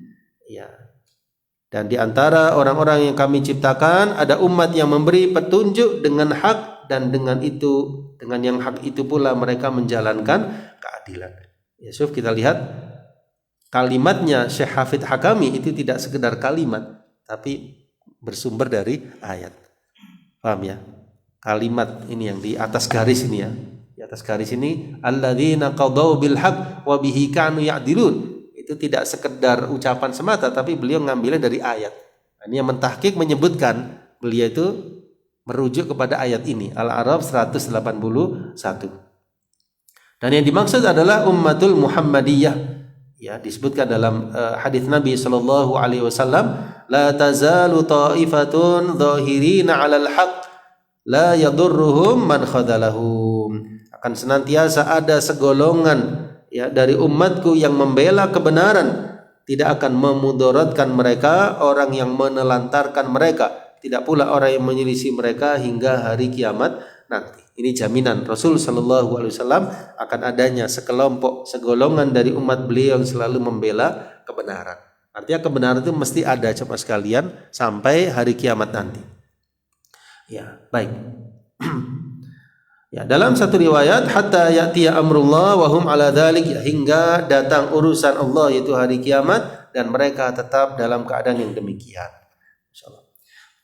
ya. Dan di antara orang-orang yang kami ciptakan ada umat yang memberi petunjuk dengan hak, dan dengan yang hak itu pula mereka menjalankan keadilan. Yusuf, kita lihat kalimatnya Syekh Hafidh Hakami itu tidak sekedar kalimat, tapi bersumber dari ayat. Paham ya? Kalimat ini yang di atas garis ini ya. Di atas garis ini alladzina qadau bil haqq wa bihi kanu ya'dilun. Itu tidak sekedar ucapan semata, tapi beliau ngambilnya dari ayat. Ini yang mentahqiq menyebutkan beliau itu merujuk kepada ayat ini, Al-A'raf 181. Dan yang dimaksud adalah ummatul Muhammadiyah. Ya, disebutkan dalam hadis Nabi sallallahu alaihi wasallam, la tazalu ta'ifatun dhahirina 'alal haqq la yadurruhum man khadalahum. Akan senantiasa ada segolongan ya dari umatku yang membela kebenaran, tidak akan memudaratkan mereka orang yang menelantarkan mereka, tidak pula orang yang menyelisih mereka hingga hari kiamat nanti. Ini jaminan Rasul sallallahu alaihi wasallam akan adanya segolongan dari umat beliau yang selalu membela kebenaran. Artinya kebenaran itu mesti ada coba sekalian sampai hari kiamat nanti. Ya, baik. Ya, dalam satu riwayat hatta ya'tiya amrullah wa hum 'ala dzalik, ya, hingga datang urusan Allah yaitu hari kiamat dan mereka tetap dalam keadaan yang demikian. Insyaallah.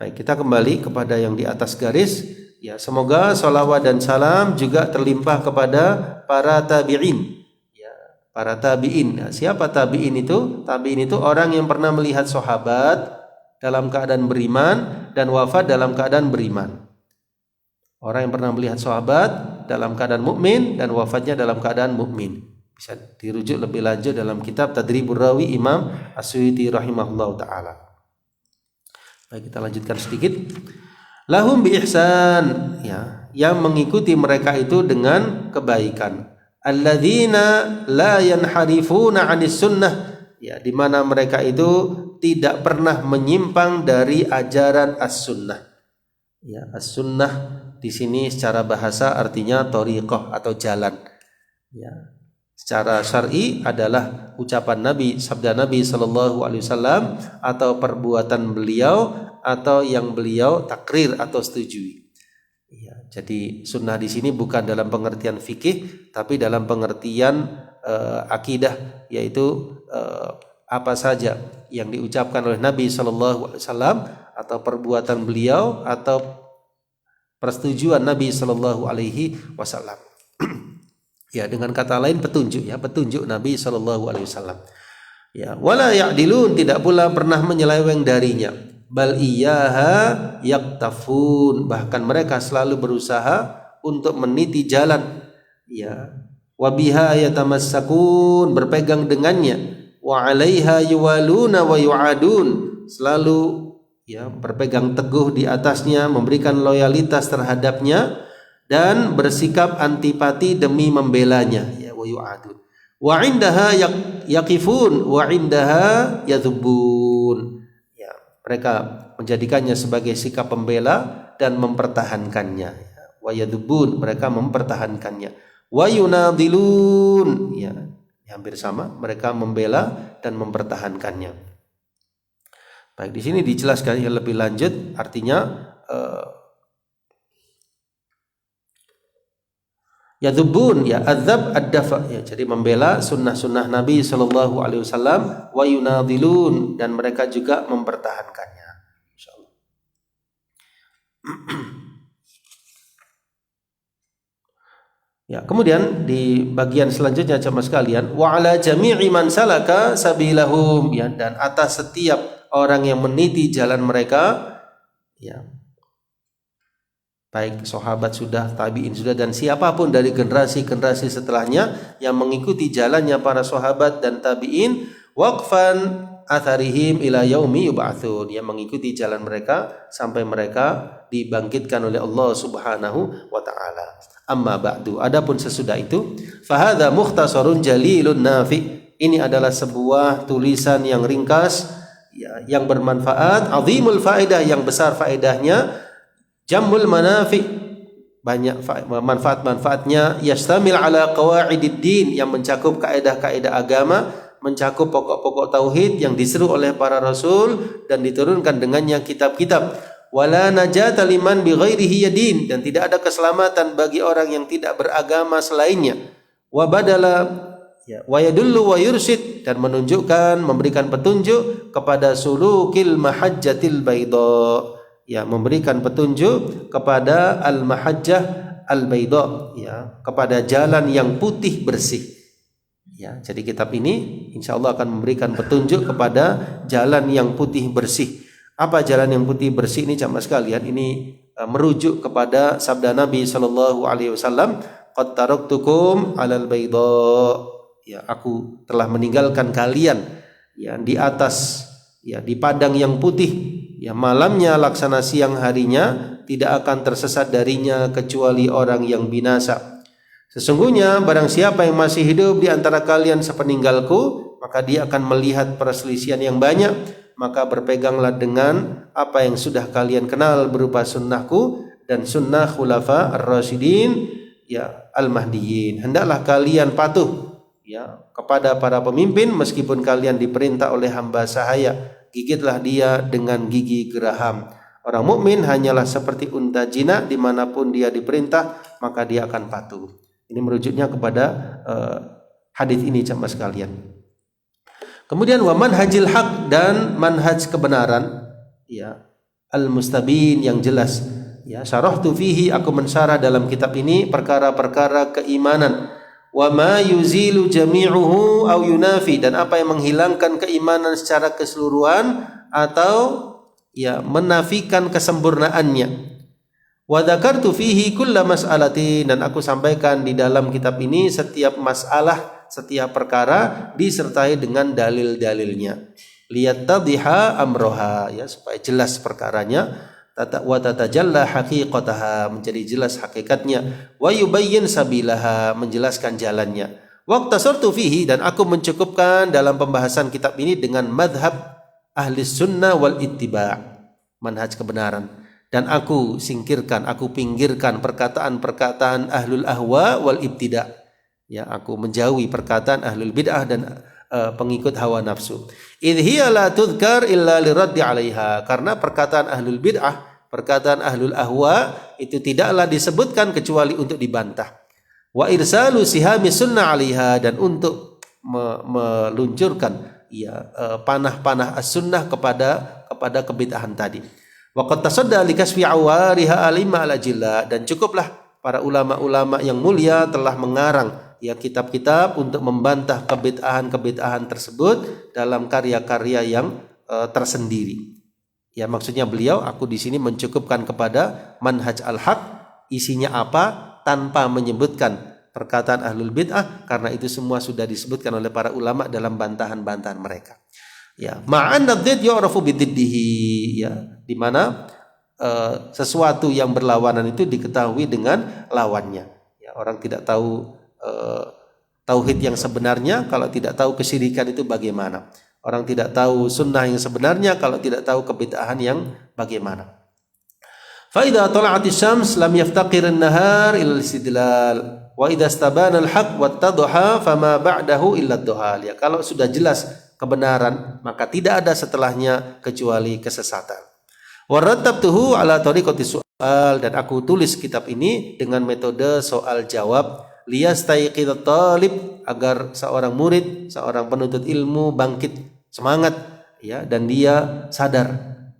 Baik, kita kembali kepada yang di atas garis. Ya, semoga salawat dan salam juga terlimpah kepada para tabi'in. Ya, para tabi'in. Ya, siapa tabi'in itu? Tabi'in itu orang yang pernah melihat sahabat dalam keadaan beriman dan wafat dalam keadaan beriman. Orang yang pernah melihat sahabat dalam keadaan mukmin dan wafatnya dalam keadaan mukmin. Bisa dirujuk lebih lanjut dalam kitab Tadribur Rawi Imam As-Suyuti rahimahullahu taala. Baik, kita lanjutkan sedikit. Lahum bi ihsan, ya, yang mengikuti mereka itu dengan kebaikan. Alladzina la yanharifuna 'anis sunnah, ya, di mana mereka itu tidak pernah menyimpang dari ajaran as-sunnah. Ya, as-sunnah di sini secara bahasa artinya thariqah atau jalan. Ya. Secara syar'i adalah ucapan Nabi, sabda Nabi sallallahu alaihi wasallam atau perbuatan beliau atau yang beliau takrir atau setujui. Ya, jadi sunnah di sini bukan dalam pengertian fikih, tapi dalam pengertian akidah, yaitu apa saja yang diucapkan oleh Nabi sallallahu alaihi wasallam atau perbuatan beliau atau persetujuan Nabi sallallahu alaihi wasallam. Ya, dengan kata lain petunjuk, ya, petunjuk Nabi sallallahu alaihi wasallam. Ya, wala ya'dilun, tidak pula pernah menyeleweng darinya. Bal iyyaha yaktafun, bahkan mereka selalu berusaha untuk meniti jalan. Ya, wa biha yatamassakun, berpegang dengannya. Wa 'alaiha yuwaluna wa yu'adun, selalu ya berpegang teguh di atasnya, memberikan loyalitas terhadapnya dan bersikap antipati demi membelanya, ya, wa yu'adun. Wa 'indaha yaqifun wa 'indaha yadhubbun. Ya, mereka menjadikannya sebagai sikap pembela dan mempertahankannya. Wa yadhubbun, mereka mempertahankannya. Wa yunadilun, ya, hampir sama, mereka membela dan mempertahankannya. Baik, di sini dijelaskan yang lebih lanjut, artinya yadhubbun, ya, adzab ad-dafa, ya, jadi membela sunnah-sunnah Nabi sallallahu alaihi wasallam, wa yunadilun, dan mereka juga mempertahankannya. Insyaallah. Ya, kemudian di bagian selanjutnya jemaah sekalian, wa ala jami'i man salaka sabilahum, ya, dan atas setiap orang yang meniti jalan mereka, ya, baik sahabat sudah, tabi'in sudah, dan siapapun dari generasi-generasi setelahnya yang mengikuti jalannya para sahabat dan tabi'in, waqfan atharihim ila yaumi yub'atsun, yang mengikuti jalan mereka sampai mereka dibangkitkan oleh Allah Subhanahu wa taala. Amma ba'du, adapun sesudah itu, fahadha mukhtasarun jalilun nafi', ini adalah sebuah tulisan yang ringkas, ya, yang bermanfaat, azimul faedah, yang besar faedahnya, jamul manafi', banyak manfaat-manfaatnya, yastamil ala qawaidid din, yang mencakup kaidah-kaidah agama, mencakup pokok-pokok tauhid yang diseru oleh para rasul dan diturunkan dengannya kitab-kitab. Wala najata liman bighairihi yadin, dan tidak ada keselamatan bagi orang yang tidak beragama selainnya. Wa badala, ya, wa yadullu wa yursyid, dan menunjukkan, memberikan petunjuk kepada sulukil mahajjatil baydha, ya, memberikan petunjuk kepada al-mahajjah al-baydha, ya, kepada jalan yang putih bersih. Ya, jadi kitab ini insyaallah akan memberikan petunjuk kepada jalan yang putih bersih. Apa jalan yang putih bersih ini jamaah sekalian? Ini merujuk kepada sabda Nabi sallallahu alaihi wasallam, qad taraktukum 'alal baydha, ya, aku telah meninggalkan kalian, ya, di atas, ya, di padang yang putih, ya, malamnya laksana siang harinya, tidak akan tersesat darinya kecuali orang yang binasa. Sesungguhnya barang siapa yang masih hidup di antara kalian sepeninggalku, maka dia akan melihat perselisihan yang banyak. Maka berpeganglah dengan apa yang sudah kalian kenal berupa sunnahku dan sunnah khulafa ar-rasyidin, ya, al-mahdiyyin. Hendaklah kalian patuh, ya, kepada para pemimpin meskipun kalian diperintah oleh hamba sahaya. Gigitlah dia dengan gigi geraham. Orang mukmin hanyalah seperti unta jinak, dimanapun dia diperintah maka dia akan patuh. Ini merujuknya kepada hadis ini jemaah sekalian. Kemudian wa manhajil haq, dan manhaj kebenaran, ya, al-mustabin, yang jelas, ya, syarahtu fihi, aku mensyarah dalam kitab ini perkara-perkara keimanan, wa ma yuzilu jami'uhu au yunafi, dan apa yang menghilangkan keimanan secara keseluruhan atau, ya, menafikan kesempurnaannya. Wa dzakartu fihi kulla mas'alatin, dan aku sampaikan di dalam kitab ini setiap masalah, setiap perkara disertai dengan dalil-dalilnya. Liyattadhiha amroha, ya, supaya jelas perkaranya, wa tatajalla haqiqataha, menjadi jelas hakikatnya, wa yubayyin sabilaha, menjelaskan jalannya, Waqtasortu fihi, dan aku mencukupkan dalam pembahasan kitab ini dengan madhab ahli sunnah wal ittiba', manhaj kebenaran. Dan aku singkirkan, aku pinggirkan perkataan-perkataan ahlul ahwa wal ibtida'. Ya, aku menjauhi perkataan ahlul bid'ah dan pengikut hawa nafsu. Idh hiya la tudhkar illa liraddi 'alaiha, karena perkataan ahlul bid'ah, perkataan ahlul ahwa itu tidaklah disebutkan kecuali untuk dibantah. Wa irsalu sihami sunnah 'alaiha, dan untuk meluncurkan panah-panah as-sunnah kepada kebid'ahan tadi. Wa qad tasadda likasfi awariha alima al-ajilla, dan cukuplah para ulama-ulama yang mulia telah mengarang kitab-kitab untuk membantah kebid'ahan-kebid'ahan tersebut dalam karya-karya yang tersendiri. Ya, maksudnya beliau, aku di sini mencukupkan kepada manhaj al-haq, isinya apa tanpa menyebutkan perkataan ahlul bid'ah, karena itu semua sudah disebutkan oleh para ulama dalam bantahan-bantahan mereka. Ya, ma'an nadzid yu'rafu bididdihi, ya, di mana sesuatu yang berlawanan itu diketahui dengan lawannya. Ya, orang tidak tahu tauhid yang sebenarnya kalau tidak tahu kesyirikan itu bagaimana. Orang tidak tahu sunnah yang sebenarnya kalau tidak tahu kebid'ahan yang bagaimana. Fa idza tala'atis syams lam yaftaqir an-nahar ila al-istidlal wa idza istabana al-haq wattadha fama ba'dahu illa ad-duhal. Ya, kalau sudah jelas kebenaran maka tidak ada setelahnya kecuali kesesatan. Wa rattabtuhu ala tariqati su'al, dan aku tulis kitab ini dengan metode soal jawab, liyastayqidhat talib, agar seorang murid, seorang penuntut ilmu bangkit semangat, ya, dan dia sadar,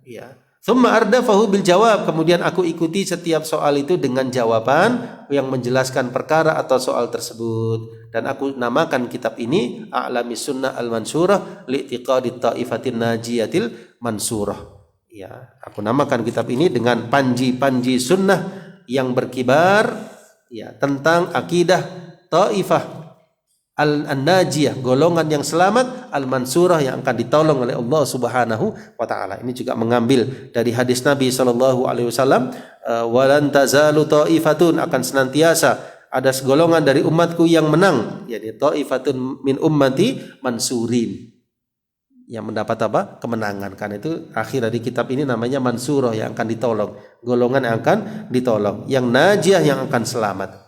ya. Thumma ardafahu bil jawab, kemudian aku ikuti setiap soal itu dengan jawaban yang menjelaskan perkara atau soal tersebut, dan aku namakan kitab ini A'lamis Sunnah Al-Mansurah li'tiqadit ta'ifatin najiyatil mansurah. Ya, aku namakan kitab ini dengan panji-panji sunnah yang berkibar, ya, tentang akidah taifah al-najiyah, golongan yang selamat, al-mansurah, yang akan ditolong oleh Allah Subhanahu wa taala. Ini juga mengambil dari hadis Nabi sallallahu alaihi wasallam, walan tazalu taifatun, akan senantiasa ada segolongan dari umatku yang menang, yakni taifatun min ummati mansurin, yang mendapat apa? Kemenangan. Karena itu akhir dari kitab ini namanya mansurah, yang akan ditolong, golongan yang akan ditolong, yang najiyah, yang akan selamat.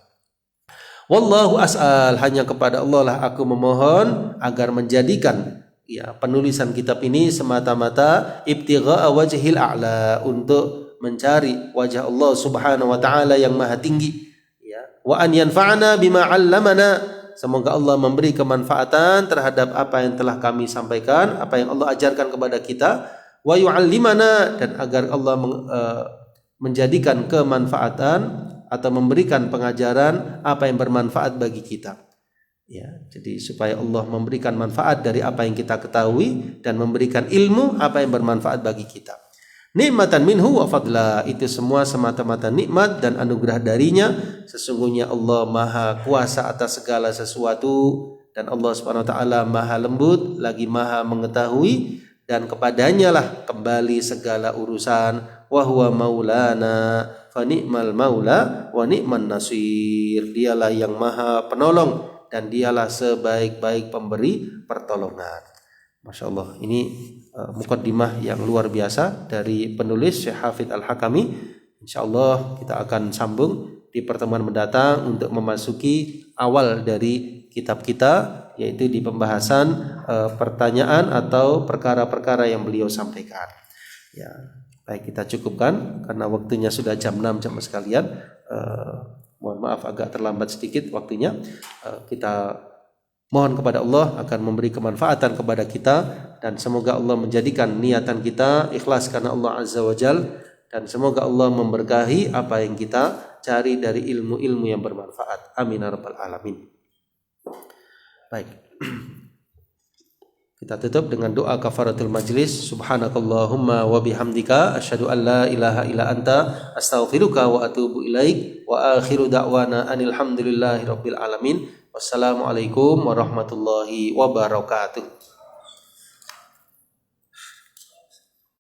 Wallahu as'al, hanya kepada Allah lah aku memohon agar menjadikan, ya, penulisan kitab ini semata-mata ibtigha'a wajhil a'la, untuk mencari wajah Allah Subhanahu wa taala yang maha tinggi, ya. Wa an yanfa'ana bima 'allamana, semoga Allah memberi kemanfaatan terhadap apa yang telah kami sampaikan, apa yang Allah ajarkan kepada kita. Wa yu'allimana, dan agar Allah menjadikan kemanfaatan atau memberikan pengajaran apa yang bermanfaat bagi kita. Ya, jadi supaya Allah memberikan manfaat dari apa yang kita ketahui dan memberikan ilmu apa yang bermanfaat bagi kita. Nikmatan minhu wa fadla, itu semua semata-mata nikmat dan anugerah darinya. Sesungguhnya Allah maha kuasa atas segala sesuatu, dan Allah Subhanahu wa taala maha lembut lagi maha mengetahui, dan kepadanya lah kembali segala urusan. Wa huwa maulana fa ni'mal maula wa ni'man nasir, dialah yang maha penolong dan dialah sebaik-baik pemberi pertolongan. Masya Allah, ini mukaddimah yang luar biasa dari penulis Syekh Hafidz Al-Hakami. InsyaAllah kita akan sambung di pertemuan mendatang untuk memasuki awal dari kitab kita, yaitu di pembahasan pertanyaan atau perkara-perkara yang beliau sampaikan. Ya, baik, kita cukupkan karena waktunya sudah jam 6 jamaah sekalian. Mohon maaf agak terlambat sedikit waktunya. Kita mohon kepada Allah akan memberi kemanfaatan kepada kita, dan semoga Allah menjadikan niatan kita ikhlas karena Allah Azza wa Jal, dan semoga Allah memberkahi apa yang kita cari dari ilmu-ilmu yang bermanfaat. Amin ya rabbal alamin. Baik. Kita tutup dengan doa kafaratul majlis. Subhanakallahumma wa bihamdika asyhadu an la ilaha illa anta astaghfiruka wa atubu ilaik. Wa akhiru da'wana anil hamdulillahi rabbil alamin. Wassalamualaikum warahmatullahi wabarakatuh.